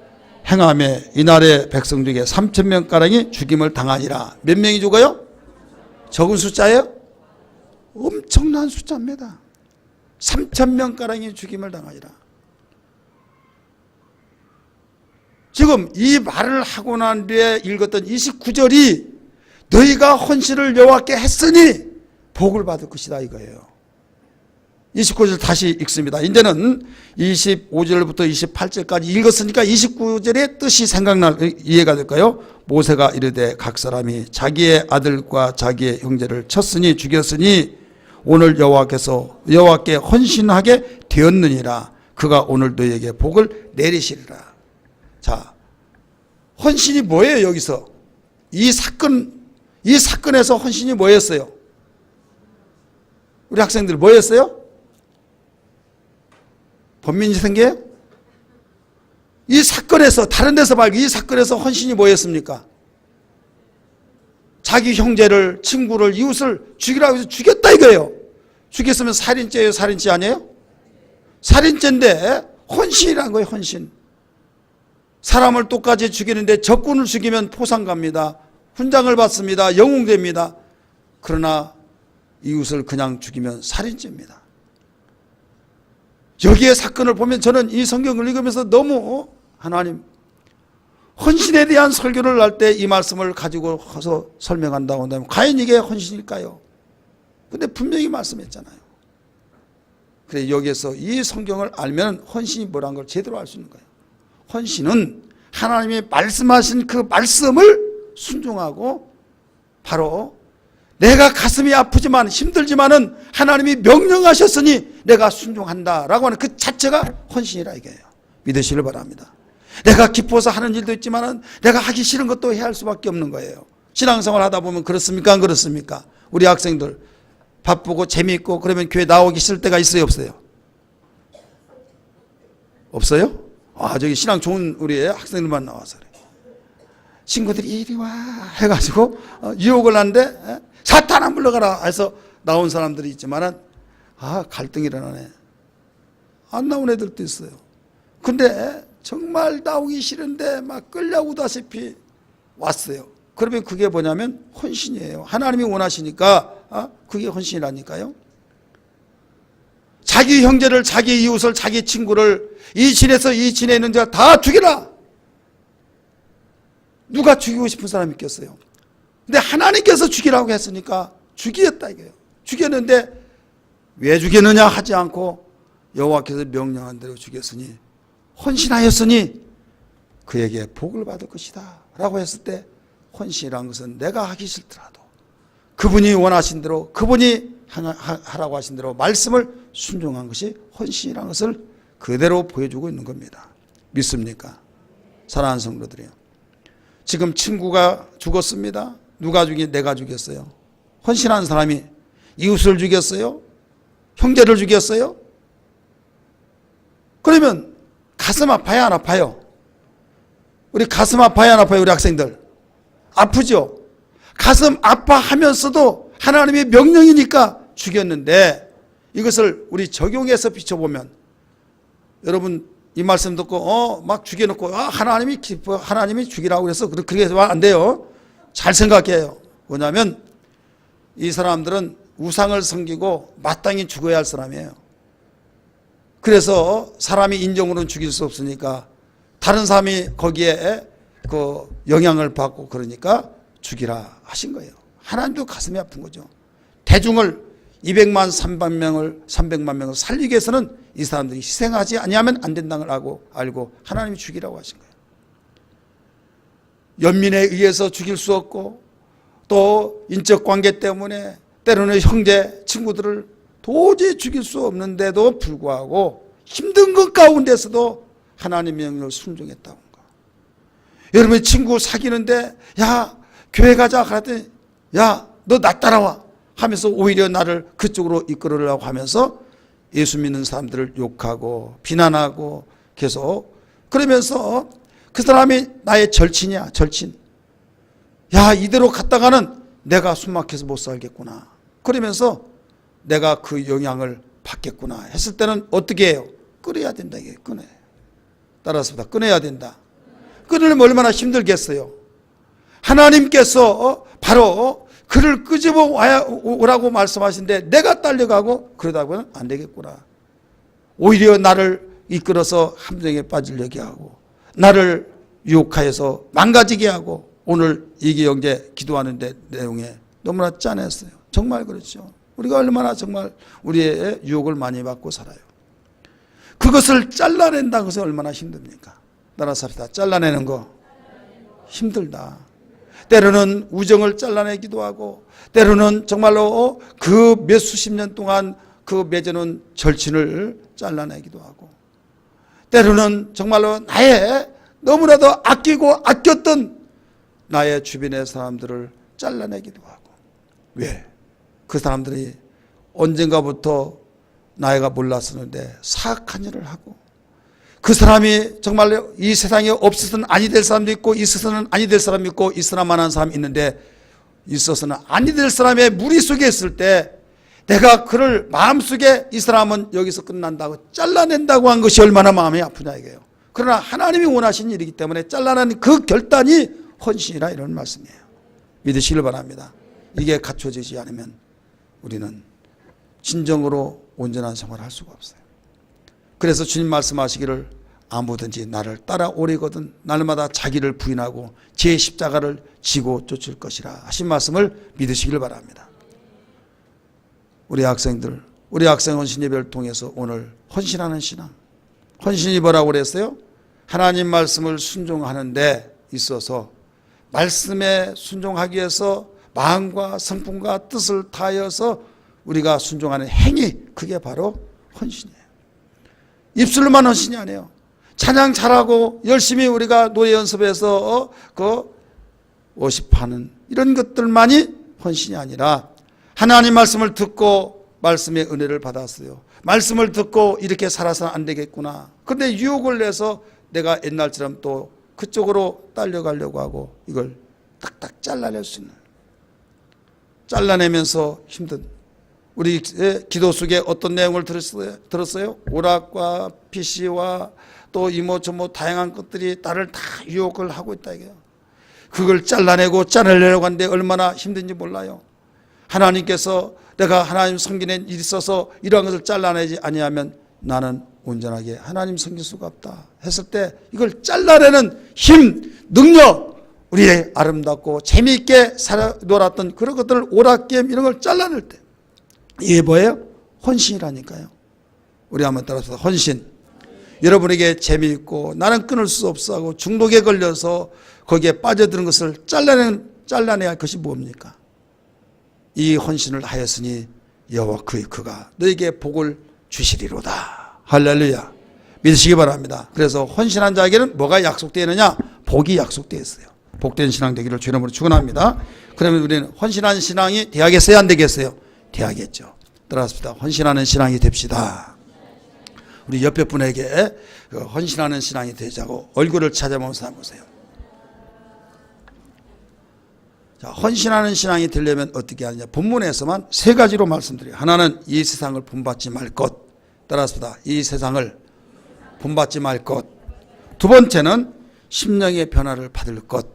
행함에 이날의 백성 중에 3,000명가량이 죽임을 당하니라. 몇 명이 죽어요? 적은 숫자예요? 엄청난 숫자입니다. 3,000명가량이 죽임을 당하니라. 지금 이 말을 하고 난 뒤에 읽었던 29절이 너희가 헌신을 여호와께 했으니 복을 받을 것이다 이거예요. 29절 다시 읽습니다. 이제는 25절부터 28절까지 읽었으니까 29절의 뜻이 이해가 될까요? 모세가 이르되 각 사람이 자기의 아들과 자기의 형제를 쳤으니 죽였으니 오늘 여호와께 헌신하게 되었느니라. 그가 오늘 너희에게 복을 내리시리라. 자, 헌신이 뭐예요? 여기서 이 사건에서 헌신이 뭐였어요? 우리 학생들 뭐였어요? 범민이 생겨요? 이 사건에서, 다른 데서 말고 이 사건에서 헌신이 뭐였습니까? 자기 형제를, 친구를, 이웃을 죽이라고 해서 죽였다 이거예요. 죽였으면 살인죄예요? 살인죄 아니에요? 살인죄인데 헌신이라는 거예요. 헌신. 사람을 똑같이 죽이는데 적군을 죽이면 포상갑니다. 훈장을 받습니다. 영웅됩니다. 그러나 이웃을 그냥 죽이면 살인죄입니다. 여기에 사건을 보면 저는 이 성경을 읽으면서 너무 하나님 헌신에 대한 설교를 할 때 이 말씀을 가지고 와서 설명한다고 한다면 과연 이게 헌신일까요? 근데 분명히 말씀했잖아요. 그래 여기에서 이 성경을 알면 헌신이 뭐라는 걸 제대로 알 수 있는 거예요. 헌신은 하나님이 말씀하신 그 말씀을 순종하고 바로 내가 가슴이 아프지만 힘들지만은 하나님이 명령하셨으니 내가 순종한다라고 하는 그 자체가 헌신이라 이거예요. 믿으시길 바랍니다. 내가 기뻐서 하는 일도 있지만은 내가 하기 싫은 것도 해야 할 수밖에 없는 거예요. 신앙생활 하다 보면 그렇습니까? 안 그렇습니까? 우리 학생들 바쁘고 재미있고 그러면 교회 나오기 싫을 때가 있어요? 없어요? 없어요? 저기 신앙 좋은 우리 학생들만 나와서 그래. 친구들이 이리 와 해가지고 유혹을 하는데 사탄아 물러가라 해서 나온 사람들이 있지만은 갈등이 일어나네. 안 나온 애들도 있어요. 근데 정말 나오기 싫은데 막 끌려오다시피 왔어요. 그러면 그게 뭐냐면 헌신이에요. 하나님이 원하시니까 그게 헌신이라니까요. 자기 형제를, 자기 이웃을, 자기 친구를 이 진에서 이 진에 있는 자 다 죽여라. 누가 죽이고 싶은 사람이 있겠어요? 근데 하나님께서 죽이라고 했으니까 죽이었다 이거예요. 죽였는데 왜 죽였느냐 하지 않고 여호와께서 명령한 대로 죽였으니 헌신하였으니 그에게 복을 받을 것이다 라고 했을 때 헌신이라는 것은 내가 하기 싫더라도 그분이 원하신 대로 그분이 하라고 하신 대로 말씀을 순종한 것이 헌신이라는 것을 그대로 보여주고 있는 겁니다. 믿습니까? 사랑하는 성도들이요. 지금 친구가 죽었습니다. 누가 죽이? 내가 죽였어요. 헌신한 사람이 이웃을 죽였어요? 형제를 죽였어요? 그러면 가슴 아파요? 안 아파요? 우리 가슴 아파요? 안 아파요? 우리 학생들 아프죠? 가슴 아파하면서도 하나님의 명령이니까 죽였는데 이것을 우리 적용해서 비춰보면 여러분 이 말씀 듣고 막 죽여놓고 하나님이 기뻐 하나님이 죽이라고 해서 그렇게 해서 안 돼요. 잘 생각해요. 뭐냐면 이 사람들은 우상을 섬기고 마땅히 죽어야 할 사람이에요. 그래서 사람이 인정으로는 죽일 수 없으니까 다른 사람이 거기에 그 영향을 받고 그러니까 죽이라 하신 거예요. 하나님도 가슴이 아픈 거죠. 대중을 200만 300만 명을 살리기 위해서는 이 사람들이 희생하지 아니하면 안 된다는 걸 알고 하나님이 죽이라고 하신 거예요. 연민에 의해서 죽일 수 없고 또 인적 관계 때문에 때로는 형제 친구들을 도저히 죽일 수 없는데도 불구하고 힘든 것 가운데서도 하나님의 명령을 순종했다는 거. 여러분 친구 사귀는데 야 교회 가자 그랬더니 야 너 나 따라와 하면서 오히려 나를 그쪽으로 이끌으려고 하면서 예수 믿는 사람들을 욕하고 비난하고 계속 그러면서 그 사람이 나의 절친이야 절친. 야, 이대로 갔다가는 내가 숨막혀서 못 살겠구나. 그러면서 내가 그 영향을 받겠구나 했을 때는 어떻게 해요? 끊어야 된다. 이게 끊어요. 따라서 끊어야 된다. 끊으려면 얼마나 힘들겠어요. 하나님께서 바로 그를 끄집어 오라고 말씀하시는데 내가 딸려가고 그러다 보면 안 되겠구나. 오히려 나를 이끌어서 함정에 빠지려게 하고 나를 유혹하여서 망가지게 하고 오늘 이기영제 기도하는데 내용에 너무나 짠했어요. 정말 그렇죠. 우리가 얼마나 정말 우리의 유혹을 많이 받고 살아요. 그것을 잘라낸다는 것은 얼마나 힘듭니까? 따라서 합시다. 잘라내는 거 힘들다. 때로는 우정을 잘라내기도 하고 때로는 정말로 그 몇 수십 년 동안 그 맺어놓은 절친을 잘라내기도 하고 때로는 정말로 나의 너무나도 아끼고 아꼈던 나의 주변의 사람들을 잘라내기도 하고 왜? 그 사람들이 언젠가부터 나이가 몰랐었는데 사악한 일을 하고 그 사람이 정말로 이 세상에 없어서는 아니 될 사람도 있고 있어서는 아니 될 사람이 있고 있으나마나한 사람이 있는데 있어서는 아니 될 사람의 무리 속에 있을 때 내가 그를 마음속에 이 사람은 여기서 끝난다고 잘라낸다고 한 것이 얼마나 마음이 아프냐 이게요. 그러나 하나님이 원하신 일이기 때문에 잘라낸 그 결단이 헌신이라 이런 말씀이에요. 믿으시길 바랍니다. 이게 갖춰지지 않으면 우리는 진정으로 온전한 생활을 할 수가 없어요. 그래서 주님 말씀하시기를 아무든지 나를 따라오려거든 날마다 자기를 부인하고 제 십자가를 지고 쫓을 것이라 하신 말씀을 믿으시길 바랍니다. 우리 학생들, 우리 학생 헌신 예배를 통해서 오늘 헌신하는 신앙, 헌신이 뭐라고 그랬어요? 하나님 말씀을 순종하는 데 있어서 말씀에 순종하기 위해서 마음과 성품과 뜻을 다하여서 우리가 순종하는 행위, 그게 바로 헌신이에요. 입술로만 헌신이 아니에요. 찬양 잘하고 열심히 우리가 노래 연습해서 그 워십하는 이런 것들만이 헌신이 아니라 하나님 말씀을 듣고 말씀의 은혜를 받았어요. 말씀을 듣고 이렇게 살아서는 안 되겠구나. 그런데 유혹을 내서 내가 옛날처럼 또 그쪽으로 딸려가려고 하고 이걸 딱딱 잘라낼 수 있는, 잘라내면서 힘든 우리 기도 속에 어떤 내용을 들었어요? 오락과 PC와 또 이모 저모 다양한 것들이 나를 다 유혹을 하고 있다 이게요. 그걸 잘라내고 잘라내려고 하는데 얼마나 힘든지 몰라요. 하나님께서 내가 하나님 섬기는 일이 있어서 이러한 것을 잘라내지 아니하면 나는 온전하게 하나님 섬길 수가 없다 했을 때 이걸 잘라내는 힘, 능력, 우리의 아름답고 재미있게 놀았던 그런 것들을 오락게임 이런 걸 잘라낼 때 이게 뭐예요? 헌신이라니까요. 우리 한번 따라서 헌신. 여러분에게 재미있고 나는 끊을 수 없어 하고 중독에 걸려서 거기에 빠져드는 것을 잘라내야 할 것이 뭡니까? 이 헌신을 하였으니 여호와 그가 너에게 복을 주시리로다. 할렐루야. 믿으시기 바랍니다. 그래서 헌신한 자에게는 뭐가 약속되어 있느냐? 복이 약속되어 있어요. 복된 신앙 되기를 주의 이름으로 축원합니다. 그러면 우리는 헌신한 신앙이 되야겠어요? 안 되겠어요? 돼야겠죠. 따라서 헌신하는 신앙이 됩시다. 우리 옆에 분에게 헌신하는 신앙이 되자고 얼굴을 찾아보면서 한번 보세요. 자, 헌신하는 신앙이 되려면 어떻게 하느냐? 본문에서만 세 가지로 말씀드려요. 하나는 이 세상을 본받지 말 것. 따라서 이 세상을 본받지 말 것. 두 번째는 심령의 변화를 받을 것.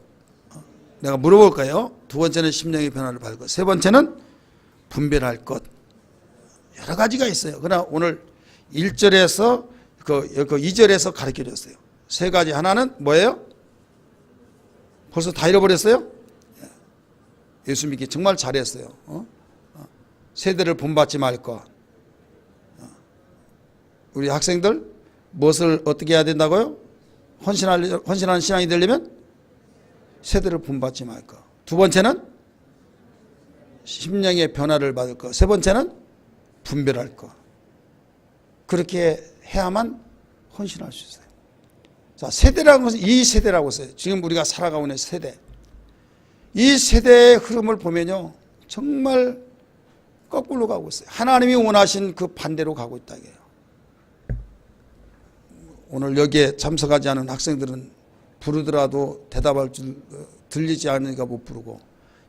내가 물어볼까요? 두 번째는 심령의 변화를 받을 것. 세 번째는 분별할 것. 여러 가지가 있어요. 그러나 오늘 1절에서 그 2절에서 가르쳐 줬어요. 세 가지. 하나는 뭐예요? 벌써 다 잃어버렸어요? 예수 믿기 정말 잘했어요. 세대를 본받지 말 것. 우리 학생들 무엇을 어떻게 해야 된다고요? 헌신하는 신앙이 되려면 세대를 본받지 말 것. 두 번째는 심령의 변화를 받을 것. 세 번째는 분별할 것. 그렇게 해야만 헌신할 수 있어요. 자, 세대라는 것은 이 세대라고 써요. 지금 우리가 살아가고 있는 세대. 이 세대의 흐름을 보면요, 정말 거꾸로 가고 있어요. 하나님이 원하신 그 반대로 가고 있다 이게요. 오늘 여기에 참석하지 않은 학생들은 부르더라도 대답할 줄 들리지 않으니까 못 부르고,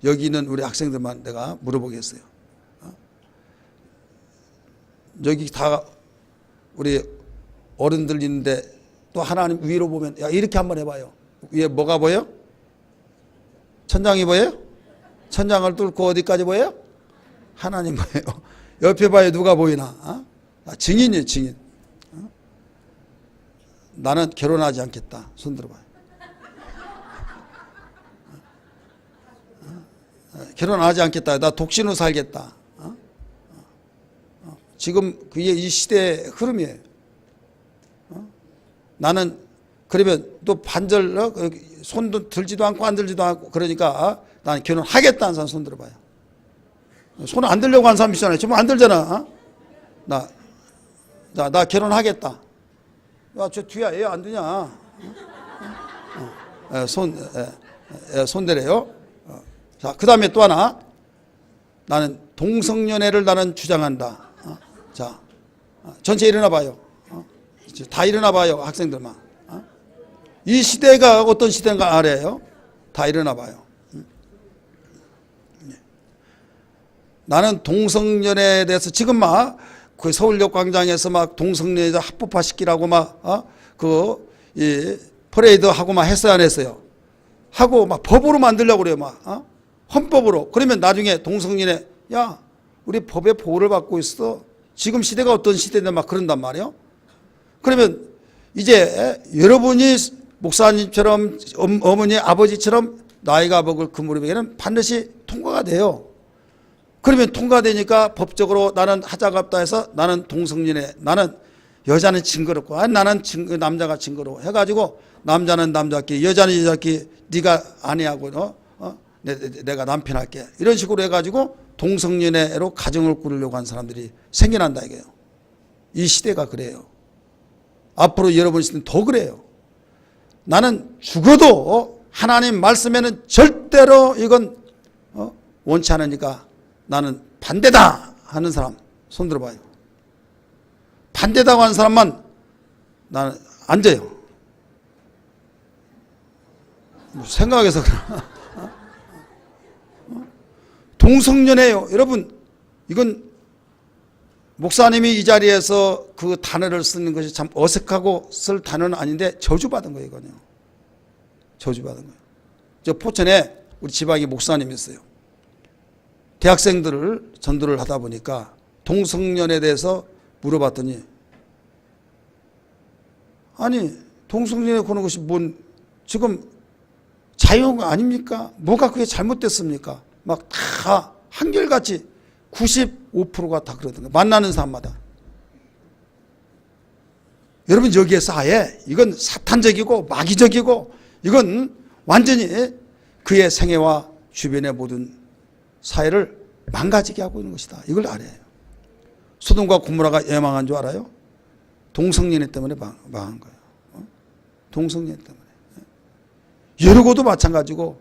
여기 있는 우리 학생들만 내가 물어보겠어요. 여기 다 우리 어른들 있는데 또 하나님 위로 보면, 야, 이렇게 한번 해봐요. 위에 뭐가 보여? 천장이 보여요? 천장을 뚫고 어디까지 보여요? 하나님 보여요. 옆에 봐요. 누가 보이나? 증인이에요, 증인. 나는 결혼하지 않겠다. 손 들어봐요. 결혼하지 않겠다. 나 독신으로 살겠다. 지금 그게 이 시대의 흐름이에요. 나는 그러면 또 반절 손도 들지도 않고 안 들지도 않고, 그러니까 나는 결혼하겠다는 사람 손 들어봐요. 손 안 들려고 하는 사람 있잖아요. 지금 안 들잖아. 나 결혼하겠다. 야, 저 뒤에 애 안 드냐? 손 대래요. 자, 그 다음에 또 하나. 나는 동성연애를 나는 주장한다. 자, 전체 일어나 봐요. 다 일어나 봐요. 학생들만. 이 시대가 어떤 시대인가 알아요? 다 일어나 봐요. 나는 동성연애에 대해서 지금 막 그 서울역 광장에서 막 동성연애자 합법화 시키라고 막 퍼레이드 하고 막 했어요, 안 했어요? 하고 막 법으로 만들려고 그래요, 막 헌법으로. 그러면 나중에 동성연애, 야, 우리 법의 보호를 받고 있어. 지금 시대가 어떤 시대인데 막 그런단 말이에요. 그러면 이제 여러분이 목사님처럼 어머니 아버지처럼 나이가 먹을 그 무렵에는 반드시 통과가 돼요. 그러면 통과되니까 법적으로 나는 하자가 없다 해서 나는 동성연애, 나는 여자는 징그럽고, 나는 남자가 징그러워 해가지고 남자는 남자끼리, 여자는 여자끼리, 네가 아내하고 내가 남편 할게, 이런 식으로 해가지고 동성연애로 가정을 꾸리려고 하는 사람들이 생겨난다 이거예요. 이 시대가 그래요. 앞으로 여러분 시대는 더 그래요. 나는 죽어도 하나님 말씀에는 절대로 이건 원치 않으니까 나는 반대다 하는 사람 손 들어봐요. 반대다고 하는 사람만 나는 앉아요. 생각해서 그러나. 동성연애요. 여러분, 이건 목사님이 이 자리에서 그 단어를 쓰는 것이 참 어색하고 쓸 단어는 아닌데 저주받은 거예요, 이거는요. 저주받은 거예요. 저 포천에 우리 지방에 목사님이 있어요. 대학생들을 전도를 하다 보니까 동성연애에 대해서 물어봤더니, 아니, 동성연애 그런 것이 뭔, 지금 자유가 아닙니까? 뭐가 그게 잘못됐습니까? 막 다 한결같이 95%가 다 그러던가, 만나는 사람마다. 여러분, 여기에서 아예 이건 사탄적이고 마귀적이고 이건 완전히 그의 생애와 주변의 모든 사회를 망가지게 하고 있는 것이다. 이걸 알아야 해요. 소돔과 고모라가 왜 망한 줄 알아요? 동성연애 때문에 망한 거예요. 동성연애 때문에. 여리고도 마찬가지고,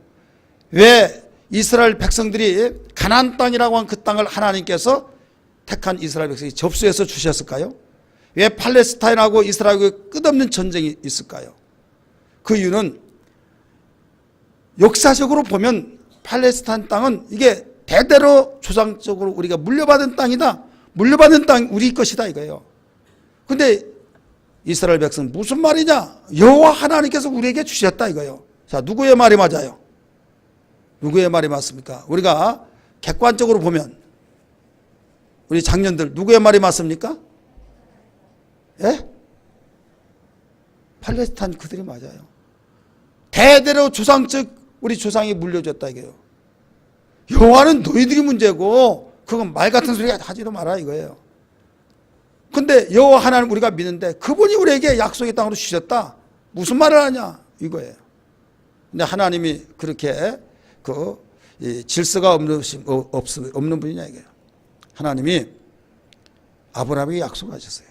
왜 이스라엘 백성들이 가나안 땅이라고 한 그 땅을 하나님께서 택한 이스라엘 백성이 접수해서 주셨을까요? 왜 팔레스타인하고 이스라엘의 끝없는 전쟁이 있을까요? 그 이유는 역사적으로 보면 팔레스타인 땅은 이게 대대로 조상적으로 우리가 물려받은 땅이다. 물려받은 땅 우리 것이다 이거예요. 근데 이스라엘 백성 무슨 말이냐? 여호와 하나님께서 우리에게 주셨다 이거예요. 자, 누구의 말이 맞아요? 누구의 말이 맞습니까? 우리가 객관적으로 보면 우리 장년들 누구의 말이 맞습니까? 예? 팔레스타인 그들이 맞아요. 대대로 조상적 우리 조상이 물려줬다 이거예요. 여호와는 너희들이 문제고 그건 말 같은 소리 하지도 마라 이거예요. 근데 여호와 하나님 우리가 믿는데 그분이 우리에게 약속의 땅으로 주셨다. 무슨 말을 하냐 이거예요. 근데 하나님이 그렇게 질서가 없는 분이냐 이거예요. 하나님이 아브라함에게 약속하셨어요.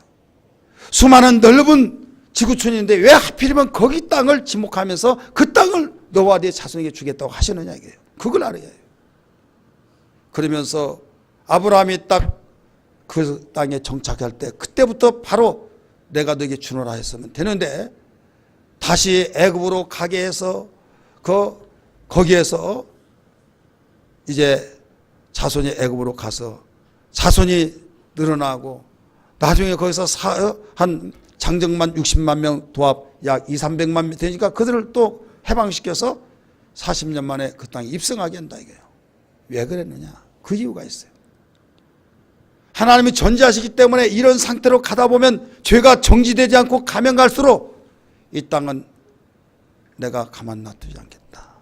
수많은 넓은 지구촌인데 왜 하필이면 거기 땅을 지목하면서 그 땅을 너와 네 자손에게 주겠다고 하시느냐 이거예요. 그걸 알아야 해요. 그러면서 아브라함이 딱 그 땅에 정착할 때 그때부터 바로 내가 너에게 주노라 했으면 되는데, 다시 애굽으로 가게 해서 그 거기에서 이제 자손이 애굽으로 가서 자손이 늘어나고 나중에 거기서 한 장정만 60만 명 도합 약 200~300만 명 되니까 그들을 또 해방시켜서 40년 만에 그 땅에 입성하게 한다 이거예요. 왜 그랬느냐? 그 이유가 있어요. 하나님이 전지하시기 때문에 이런 상태로 가다 보면 죄가 정지되지 않고 가면 갈수록 이 땅은 내가 가만 놔두지 않겠다.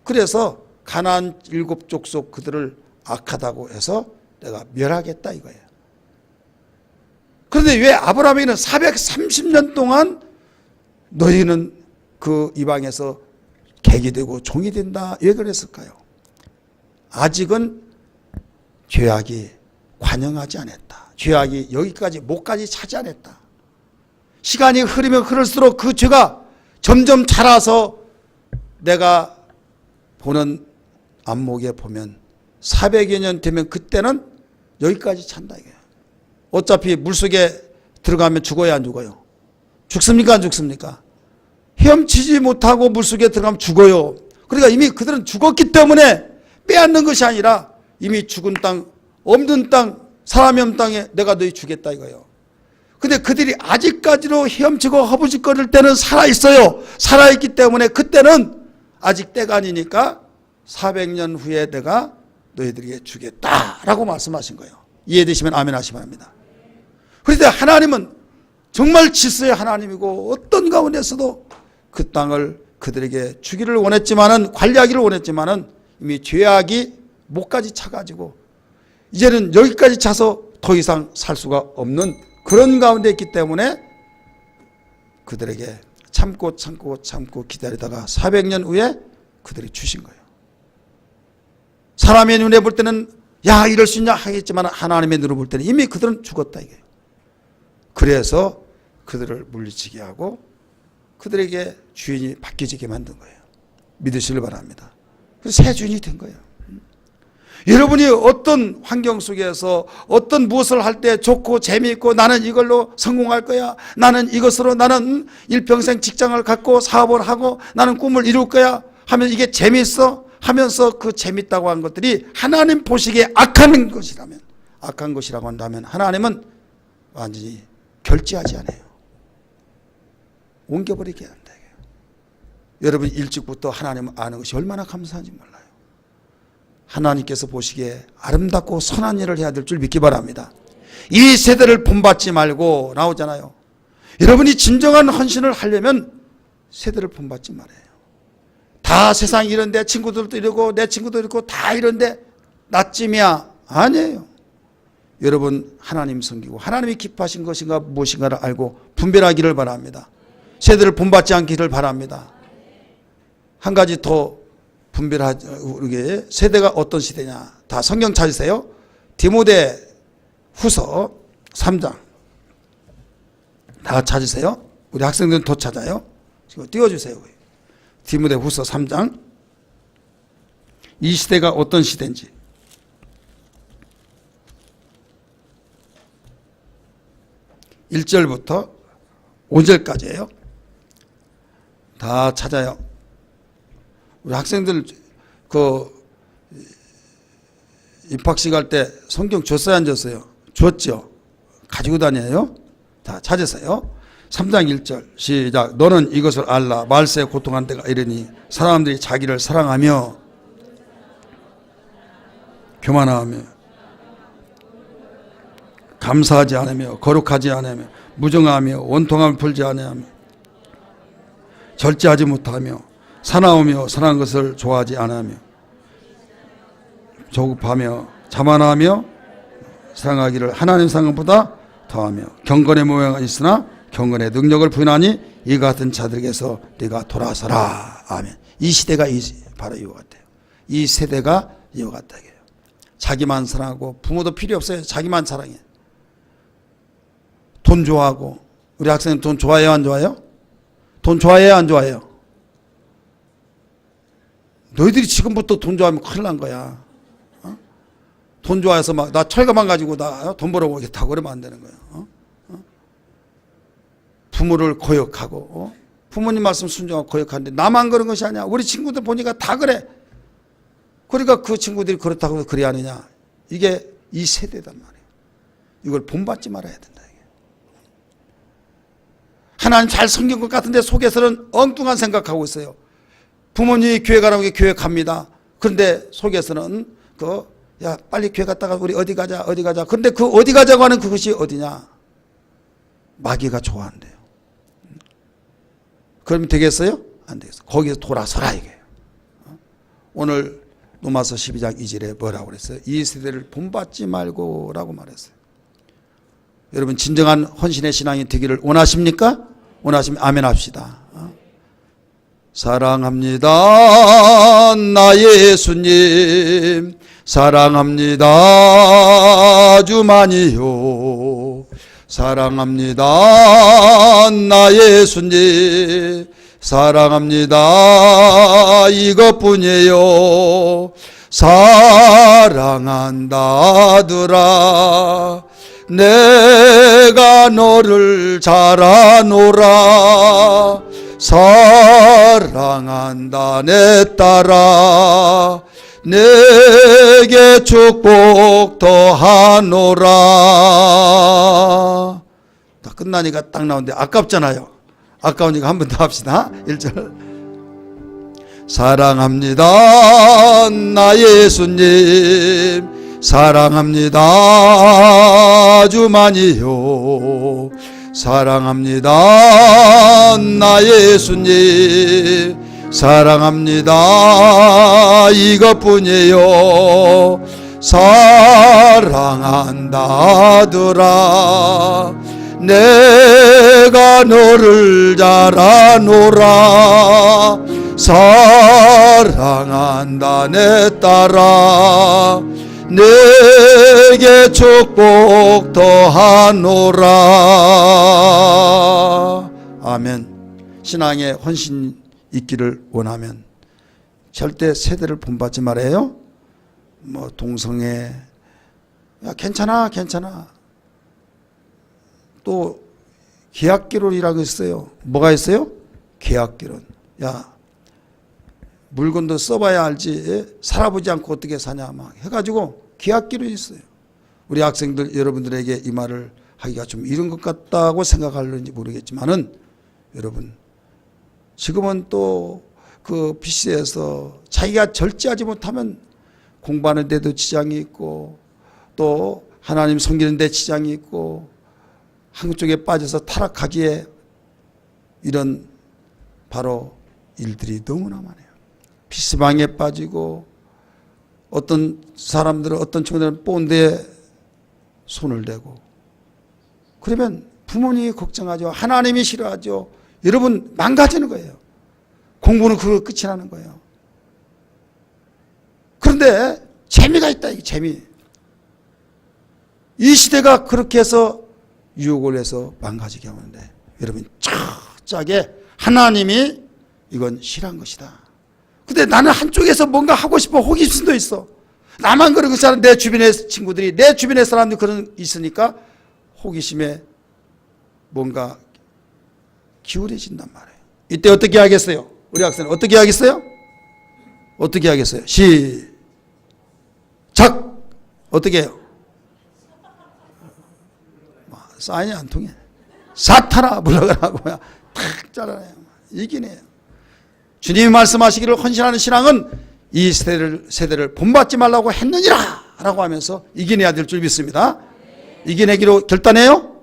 그래서 가나안 7족속 그들을 악하다고 해서 내가 멸하겠다 이거예요. 그런데 왜 아브라함에게는 430년 동안 너희는 그 이방에서 객이 되고 종이 된다 왜 그랬을까요? 아직은 죄악이 관영하지 않았다. 죄악이 여기까지 목까지 차지 않았다. 시간이 흐르면 흐를수록 그 죄가 점점 자라서 내가 보는 안목에 보면 400여 년 되면 그때는 여기까지 찬다 이거예요. 어차피 물속에 들어가면 죽어야 안 죽어요? 죽습니까 안 죽습니까? 헤엄치지 못하고 물속에 들어가면 죽어요. 그러니까 이미 그들은 죽었기 때문에 빼앗는 것이 아니라 이미 죽은 땅, 없는 땅, 사람이 없는 땅에 내가 너희 주겠다 이거예요. 근데 그들이 아직까지도 헤엄치고 허부짓거릴 때는 살아있어요. 살아있기 때문에 그때는 아직 때가 아니니까 400년 후에 내가 너희들에게 주겠다라고 말씀하신 거예요. 이해되시면 아멘 하시기 바랍니다. 그런데 하나님은 정말 질서의 하나님이고 어떤 가운데서도 그 땅을 그들에게 주기를 원했지만은 관리하기를 원했지만은 이미 죄악이 목까지 차가지고 이제는 여기까지 차서 더 이상 살 수가 없는 그런 가운데 있기 때문에 그들에게 참고 기다리다가 400년 후에 그들이 주신 거예요. 사람의 눈에 볼 때는 야 이럴 수 있냐 하겠지만 하나님의 눈으로 볼 때는 이미 그들은 죽었다 이게요. 그래서 그들을 물리치게 하고 그들에게 주인이 바뀌지게 만든 거예요. 믿으시길 바랍니다. 그래서 새 주인이 된 거예요. 여러분이 어떤 환경 속에서 어떤 무엇을 할 때 좋고 재미있고 나는 이걸로 성공할 거야. 나는 이것으로 나는 일평생 직장을 갖고 사업을 하고 나는 꿈을 이룰 거야 하면 이게 재미있어 하면서 그 재밌다고 한 것들이 하나님 보시기에 악한 것이라면 악한 것이라고 한다면 하나님은 완전히 결제하지 않아요. 옮겨버리게 한다. 여러분 일찍부터 하나님을 아는 것이 얼마나 감사한지 몰라요. 하나님께서 보시기에 아름답고 선한 일을 해야 될 줄 믿기 바랍니다. 이 세대를 본받지 말고 나오잖아요. 여러분이 진정한 헌신을 하려면 세대를 본받지 말아요. 다 세상 이런데 친구들도 이러고 내 친구도 이러고 다 이런데 나쯤이야. 아니에요. 여러분 하나님 섬기고 하나님이 기뻐하신 것인가 무엇인가를 알고 분별하기를 바랍니다. 세대를 본받지 않기를 바랍니다. 한 가지 더 분별하게 세대가 어떤 시대냐. 다 성경 찾으세요. 디모데 후서 3장 다 찾으세요. 우리 학생들은 더 찾아요. 지금 띄워주세요. 디모데 후서 3장 이 시대가 어떤 시대인지 1절부터 5절까지예요. 다 찾아요. 우리 학생들 그 입학식 할 때 성경 줬어요 안 줬어요? 줬죠. 가지고 다녀요. 다 찾으세요. 3장 1절 시작. 너는 이것을 알라. 말세에 고통한 때가 이르니 사람들이 자기를 사랑하며 교만하며 감사하지 않으며 거룩하지 않으며 무정하며 원통함을 풀지 않으며 절제하지 못하며 사나우며 선한 것을 좋아하지 않으며 조급하며 자만하며 사랑하기를 하나님 사랑보다 더하며 경건의 모양은 있으나 경건의 능력을 부인하니 이 같은 자들에게서 네가 돌아서라. 아멘. 이 시대가 바로 이와 같아요. 이 세대가 이와 같다. 자기만 사랑하고 부모도 필요 없어요. 자기만 사랑해. 돈 좋아하고 우리 학생은 돈 좋아해요 안 좋아해요? 돈 좋아해요 안 좋아해요? 너희들이 지금부터 돈 좋아하면 큰일 난 거야. 어? 돈 좋아해서 막 나 철가만 가지고 나 돈 벌어보겠다고 그러면 안 되는 거예요. 부모를 거역하고 부모님 말씀 순종하고 거역하는데 나만 그런 것이 아니야. 우리 친구들 보니까 다 그래. 그러니까 그 친구들이 그렇다고 그래 하느냐. 이게 이 세대단 말이에요. 이걸 본받지 말아야 된다. 하나님 잘 섬긴 것 같은데 속에서는 엉뚱한 생각하고 있어요. 부모님이 교회 가라고 교회 갑니다. 그런데 속에서는 야 빨리 교회 갔다가 우리 어디 가자. 그런데 그 어디 가자고 하는 그것이 어디냐. 마귀가 좋아한대요. 그러면 되겠어요? 안 되겠어요. 거기서 돌아서라 이게요. 오늘 로마서 12장 2절에 뭐라고 그랬어요? 이 세대를 본받지 말고 라고 말했어요. 여러분 진정한 헌신의 신앙이 되기를 원하십니까? 원하시면 아멘 합시다. 사랑합니다 나 예수님 사랑합니다 주만이요 사랑합니다 나 예수님 사랑합니다 이것뿐이에요 사랑한다더라 내가 너를 잘 아노라 사랑한다 내 딸아 내게 축복 더하노라. 다 끝나니까 딱 나오는데 아깝잖아요. 아까우니까 한 번 더 합시다. 1절 사랑합니다 나 예수님 사랑합니다 주만이요 사랑합니다 나 예수님 사랑합니다 이것뿐이에요 사랑한다더라 내가 너를 잘 아노라 사랑한다 내 딸아 내게 축복 더하노라. 아멘. 신앙에 헌신 있기를 원하면 절대 세대를 본받지 말아요. 뭐 동성애 야 괜찮아 또 계약기론이라고 있어요. 뭐가 있어요? 계약기론. 야 물건도 써봐야 알지 살아보지 않고 어떻게 사냐 막 해가지고 계약기론이 있어요. 우리 학생들 여러분들에게 이 말을 하기가 좀 이른 것 같다고 생각할는지 모르겠지만은 여러분 지금은 또 그 BC에서 자기가 절제하지 못하면 공부하는 데도 지장이 있고 또 하나님 섬기는 데 지장이 있고 한국 쪽에 빠져서 타락하기에 이런 바로 일들이 너무나 많아요. PC방에 빠지고 어떤 사람들은 어떤 친구들은 본드에 손을 대고 그러면 부모님이 걱정하죠. 하나님이 싫어하죠. 여러분 망가지는 거예요. 공부는 그거 끝이 나는 거예요. 그런데 재미가 있다. 이게 재미. 이 시대가 그렇게 해서 유혹을 해서 망가지게 하는데 여러분 철저하게 하나님이 이건 싫어한 것이다. 근데 나는 한쪽에서 뭔가 하고 싶어 호기심도 있어. 나만 그런 것이 아니라 내 주변의 친구들이 내 주변의 사람들이 그런 있으니까 호기심에 뭔가 기울어진단 말이에요. 이때 어떻게 하겠어요? 우리 학생은 어떻게 하겠어요? 어떻게 하겠어요? 시작! 어떻게 해요? 사인이 안 통해. 사탄아 물러가라고 탁 잘라내요. 이기네요. 주님이 말씀하시기를 헌신하는 신앙은 이 세대를 본받지 말라고 했느니라 라고 하면서 이겨내야 될 줄 믿습니다. 이겨내기로 결단해요?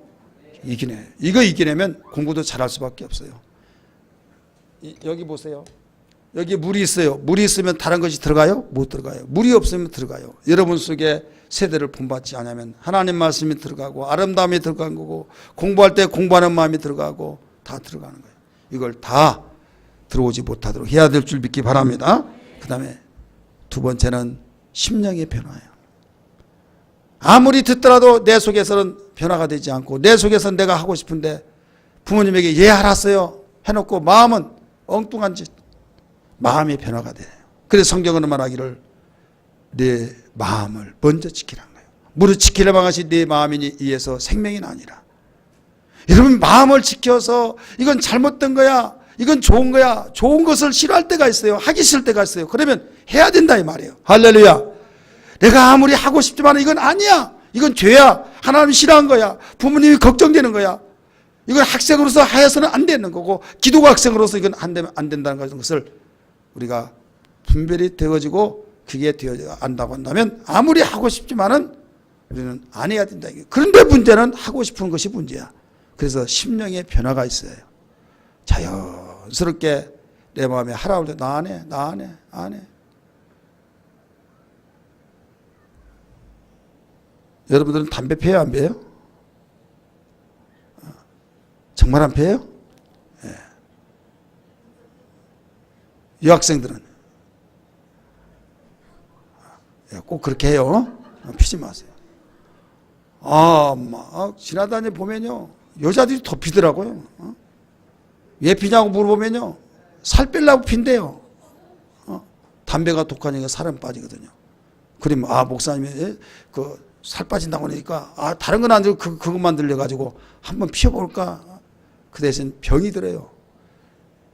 이겨내. 이거 이겨내면 공부도 잘할 수밖에 없어요. 여기 보세요. 여기 물이 있어요. 물이 있으면 다른 것이 들어가요? 못 들어가요. 물이 없으면 들어가요. 여러분 속에 세대를 본받지 않으면 하나님 말씀이 들어가고 아름다움이 들어간 거고 공부할 때 공부하는 마음이 들어가고 다 들어가는 거예요. 이걸 다 들어오지 못하도록 해야 될 줄 믿기 바랍니다. 그 다음에 두 번째는 심령의 변화예요. 아무리 듣더라도 내 속에서는 변화가 되지 않고 내 속에서는 내가 하고 싶은데 부모님에게 예 알았어요 해놓고 마음은 엉뚱한 짓 마음의 변화가 돼요. 그래서 성경은 말하기를 내 마음을 먼저 지키라는 거예요. 무릇 지키려만 하시 내 마음이니 이에서 생명이 아니라. 여러분 마음을 지켜서 이건 잘못된 거야 이건 좋은 거야. 좋은 것을 싫어할 때가 있어요. 하기 싫을 때가 있어요. 그러면 해야 된다 이 말이에요. 할렐루야. 내가 아무리 하고 싶지만 이건 아니야. 이건 죄야. 하나님이 싫어한 거야. 부모님이 걱정되는 거야. 이건 학생으로서 하여서는 안 되는 거고, 기독교 학생으로서 이건 안 되면 안 된다는 것을 우리가 분별이 되어지고 그게 되어져 안다고 한다면 아무리 하고 싶지만은 우리는 안 해야 된다. 그런데 문제는 하고 싶은 것이 문제야. 그래서 심령의 변화가 있어요. 자연스럽게 내 마음에 하라고 할 때 나 안 해, 나 안 해, 안 해. 여러분들은 담배 피해요, 안 피해요? 정말 안 피해요? 예. 여학생들은 꼭 그렇게 해요. 피지 마세요. 막 지나다니 보면요, 여자들이 더 피더라고요. 왜 피냐고 물어보면요, 살 빼려고 핀대요. 담배가 독하니까 살은 빠지거든요. 그러면 목사님이 살 빠진다고 하니까 다른 건 안 들고 그것만 들려가지고 한번 피워볼까. 그 대신 병이 들어요.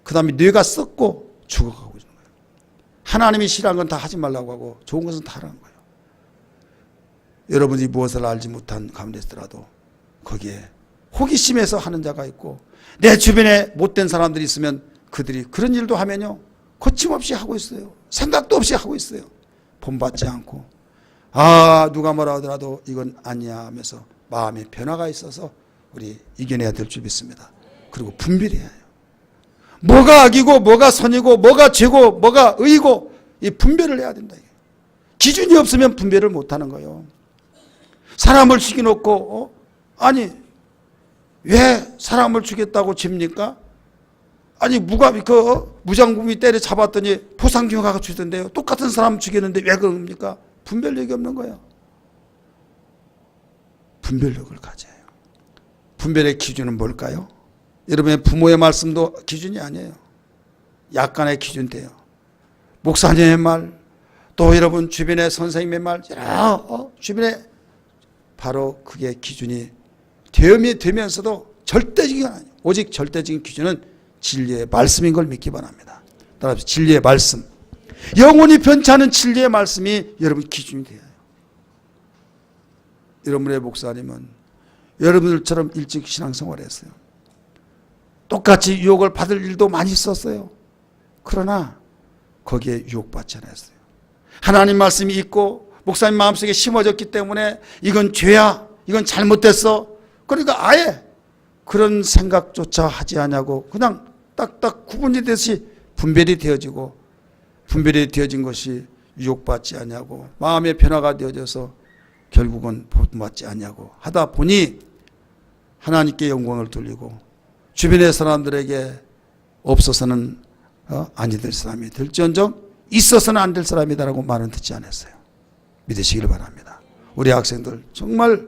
그 다음에 뇌가 썩고 죽어가고 있는 거예요. 하나님이 싫어하는 건 다 하지 말라고 하고 좋은 것은 다 하라는 거예요. 여러분이 무엇을 알지 못한 가운데 있더라도 거기에 호기심에서 하는 자가 있고, 내 주변에 못된 사람들이 있으면 그들이 그런 일도 하면요, 거침없이 하고 있어요. 생각도 없이 하고 있어요. 본받지 않고 누가 뭐라 하더라도 이건 아니야 하면서 마음의 변화가 있어서 우리 이겨내야 될 줄 믿습니다. 그리고 분별해야 해요. 뭐가 악이고 뭐가 선이고 뭐가 죄고 뭐가 의고, 이 분별을 해야 된다. 기준이 없으면 분별을 못하는 거예요. 사람을 죽여놓고 아니 왜 사람을 죽였다고 집니까? 아니 무장군이 때려 잡았더니 포상경화가 주던데요. 똑같은 사람 죽였는데 왜 그럽니까? 분별력이 없는 거예요. 분별력을 가져야 해요. 분별의 기준은 뭘까요? 여러분의 부모의 말씀도 기준이 아니에요. 약간의 기준 돼요. 목사님의 말, 또 여러분 주변의 선생님의 말, 주변에 바로 그게 기준이 되면서도 절대적인 건 아니에요. 오직 절대적인 기준은 진리의 말씀인 걸 믿기 바랍니다. 따라서 진리의 말씀, 영원히 변치 않은 진리의 말씀이 여러분 기준이 돼요. 여러분의 목사님은 여러분들처럼 일찍 신앙생활을 했어요. 똑같이 유혹을 받을 일도 많이 있었어요. 그러나 거기에 유혹받지 않았어요. 하나님 말씀이 있고 목사님 마음속에 심어졌기 때문에 이건 죄야, 이건 잘못됐어. 그러니까 아예 그런 생각조차 하지 않냐고 그냥 딱딱 구분이 되듯이 분별이 되어지고, 분별이 되어진 것이 유혹받지 않냐고 마음의 변화가 되어져서 결국은 본받지 않냐고 하다 보니 하나님께 영광을 돌리고 주변의 사람들에게 없어서는 아니 될 사람이 될지언정 있어서는 안 될 사람이다라고 말은 듣지 않았어요. 믿으시길 바랍니다. 우리 학생들 정말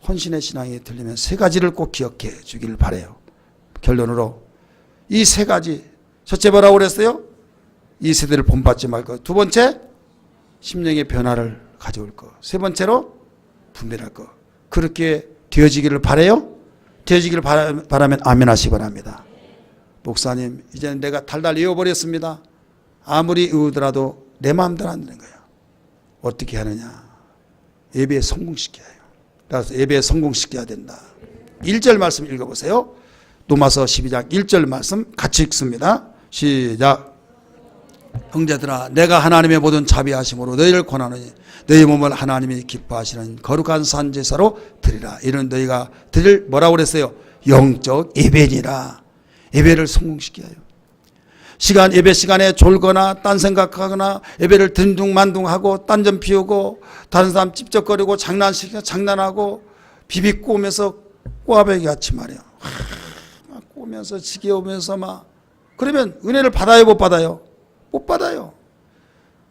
헌신의 신앙이 들리면 세 가지를 꼭 기억해 주길 바라요. 결론으로 이 세 가지, 첫째 뭐라고 그랬어요? 이 세대를 본받지 말 것. 두 번째, 심령의 변화를 가져올 것. 세 번째로 분별할 것. 그렇게 되어지기를 바라요? 되어지기를 바라면 아멘 하시기 바랍니다. 목사님, 이제는 내가 달달 외워버렸습니다. 아무리 외우더라도 내 마음대로 안 되는 거예요. 어떻게 하느냐? 예배에 성공시켜야 해요. 그래서 예배에 성공시켜야 된다. 1절 말씀 읽어보세요. 로마서 12장 1절 말씀 같이 읽습니다. 시작. 형제들아, 내가 하나님의 모든 자비하심으로 너희를 권하노니 너희 몸을 하나님이 기뻐하시는 거룩한 산제사로 드리라. 이는 너희가 드릴 뭐라고 그랬어요? 영적 예배니라. 예배를 성공시켜야 해요. 예배 시간에 졸거나 딴 생각하거나 예배를 든둥만둥하고 딴점 피우고 다른 사람 찝쩍거리고 장난하고 비비꼬면서 꼬아배기 같이 말이에요. 막 꼬면서 지겨우면서 막 그러면 은혜를 받아요, 못 받아요? 못 받아요.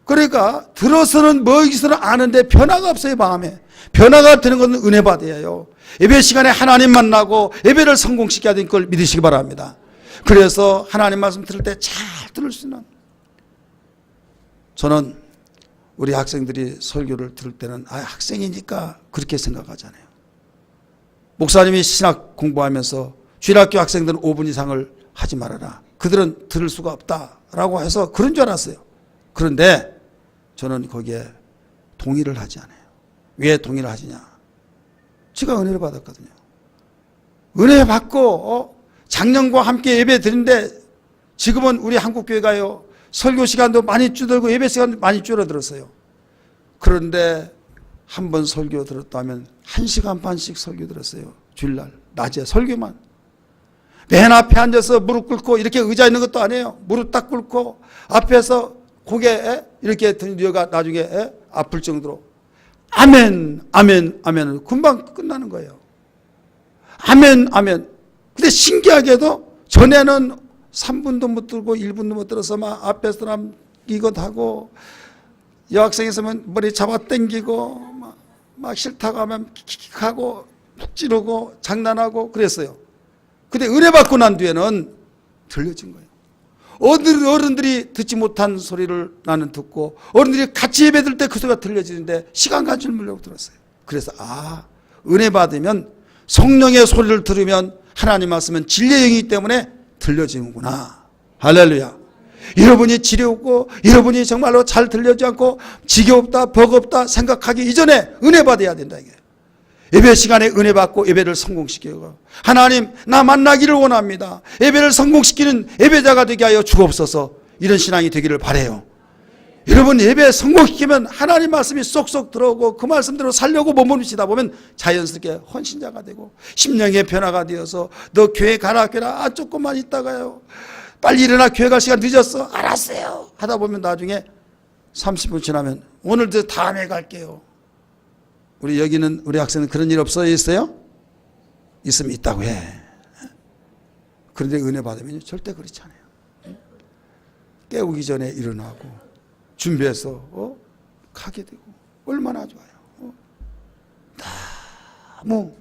그러니까 들어서는 뭐이기서는 아는데 변화가 없어요. 마음에 변화가 되는 것은 은혜 받아야 해요. 예배 시간에 하나님 만나고 예배를 성공시켜야 되는 걸 믿으시기 바랍니다. 그래서 하나님 말씀 들을 때 잘 들을 수 있는, 저는 우리 학생들이 설교를 들을 때는 학생이니까 그렇게 생각하잖아요. 목사님이 신학 공부하면서 주일학교 학생들은 5분 이상을 하지 말아라. 그들은 들을 수가 없다라고 해서 그런 줄 알았어요. 그런데 저는 거기에 동의를 하지 않아요. 왜 동의를 하시냐? 제가 은혜를 받았거든요. 은혜 받고 작년과 함께 예배 드리는데 지금은 우리 한국교회가요, 설교 시간도 많이 줄어들고 예배 시간도 많이 줄어들었어요. 그런데 한 번 설교 들었다면 1시간 반씩 설교 들었어요. 주일날 낮에 설교만. 맨 앞에 앉아서 무릎 꿇고 이렇게 의자 있는 것도 아니에요. 무릎 딱 꿇고 앞에서 고개 이렇게 들려가 나중에 아플 정도로 아멘 아멘 아멘을 금방 끝나는 거예요. 아멘 아멘. 근데 신기하게도 전에는 3분도 못 들고 1분도 못 들어서 막 앞에 사람 이것 하고 여학생 있으면 머리 잡아 당기고 막 싫다고 하면 킥킥하고 찌르고 장난하고 그랬어요. 근데 은혜 받고 난 뒤에는 들려진 거예요. 어른들이 듣지 못한 소리를 나는 듣고 어른들이 같이 예배 들 때 그 소리가 들려지는데 시간 간 줄 모르고 들었어요. 그래서 은혜 받으면 성령의 소리를 들으면 하나님 말씀은 진리의 영이기 때문에 들려지는구나. 할렐루야. 여러분이 지려우고 여러분이 정말로 잘 들려지 않고 지겹다 버겁다 생각하기 이전에 은혜 받아야 된다 이게. 예배 시간에 은혜 받고 예배를 성공시키고 하나님 나 만나기를 원합니다. 예배를 성공시키는 예배자가 되게 하여 주옵소서. 이런 신앙이 되기를 바라요. 여러분 예배 성공시키면 하나님 말씀이 쏙쏙 들어오고 그 말씀대로 살려고 몸부림치다 보면 자연스럽게 헌신자가 되고 심령의 변화가 되어서 너 교회 가라 조금만 있다가요. 빨리 일어나 교회 갈 시간 늦었어. 알았어요. 하다 보면 나중에 30분 지나면 오늘도 다음에 갈게요. 우리 여기는 우리 학생은 그런 일 있어요? 있으면 있다고 해. 그런데 은혜 받으면 절대 그렇지 않아요. 깨우기 전에 일어나고 준비해서 가게 되고 얼마나 좋아요. 너무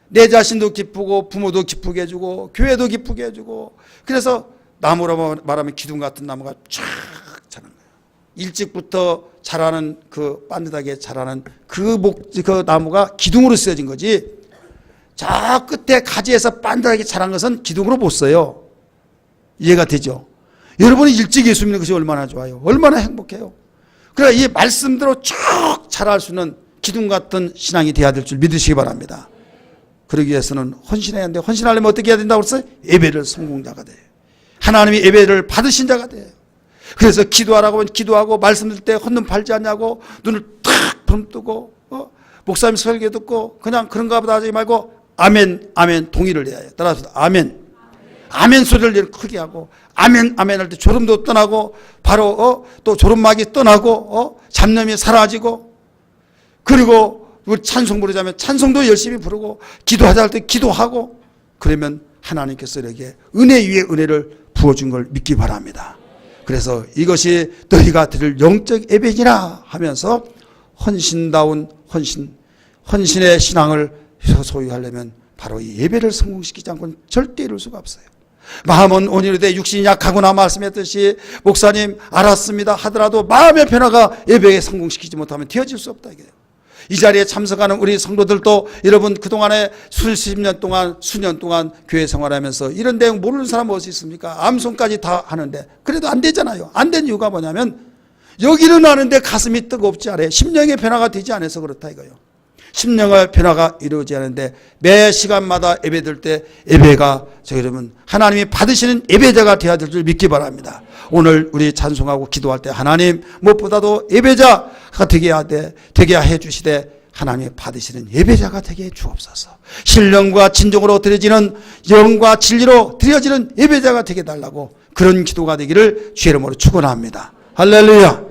내 자신도 기쁘고 부모도 기쁘게 해주고 교회도 기쁘게 해주고 그래서 나무라고 말하면 기둥 같은 나무가 쫙 자란 거예요. 일찍부터 자라는 그 반듯하게 자라는 그 나무가 기둥으로 쓰여진 거지 저 끝에 가지에서 반듯하게 자란 것은 기둥으로 못 써요. 이해가 되죠? 여러분이 일찍 예수 믿는 것이 얼마나 좋아요. 얼마나 행복해요. 그래야 이 말씀대로 쭉 자랄 수 있는 기둥 같은 신앙이 되어야 될 줄 믿으시기 바랍니다. 그러기 위해서는 헌신해야 하는데 헌신하려면 어떻게 해야 된다고 그랬어요? 예배를 성공자가 돼요. 하나님이 예배를 받으신 자가 돼요. 그래서 기도하라고 하면 기도하고 말씀 들을 때 헛눈 팔지 않냐고 눈을 탁 범뜨고 목사님 설교 듣고 그냥 그런가 보다 하지 말고 아멘 아멘 동의를 해야 해요. 따라서 아멘 아멘 소리를 크게 하고 아멘 아멘 할 때 졸음도 떠나고 바로 또 졸음막이 떠나고 잡념이 사라지고 그리고 우리 찬송 부르자면 찬송도 열심히 부르고 기도하자 할 때 기도하고 그러면 하나님께서 이렇게 은혜 위에 은혜를 부어준 걸 믿기 바랍니다. 그래서 이것이 너희가 드릴 영적 예배니라 하면서 헌신다운 헌신의 신앙을 소유하려면 바로 이 예배를 성공시키지 않고는 절대 이룰 수가 없어요. 마음은 온유로되 육신이 약하구나 말씀했듯이 목사님 알았습니다 하더라도 마음의 변화가 예배에 성공시키지 못하면 되어질 수 없다 이게요. 이 자리에 참석하는 우리 성도들도 여러분 그동안에 수년 동안 교회 생활하면서 이런 내용 모르는 사람 어디 있습니까? 암송까지 다 하는데 그래도 안 되잖아요. 안 된 이유가 뭐냐면 여기는 아는데 가슴이 뜨겁지 않아요. 심령의 변화가 되지 않아서 그렇다 이거예요. 심령의 변화가 이루어지지 않는데 매 시간마다 예배 들 때 예배가 여러분 하나님이 받으시는 예배자가 되어야 될 줄 믿기 바랍니다. 오늘 우리 찬송하고 기도할 때 하나님 무엇보다도 예배자가 되게 해 주시되 하나님이 받으시는 예배자가 되게 해 주옵소서. 신령과 진정으로 드려지는 영과 진리로 드려지는 예배자가 되게 달라고 그런 기도가 되기를 주의 이름으로 축원합니다. 할렐루야.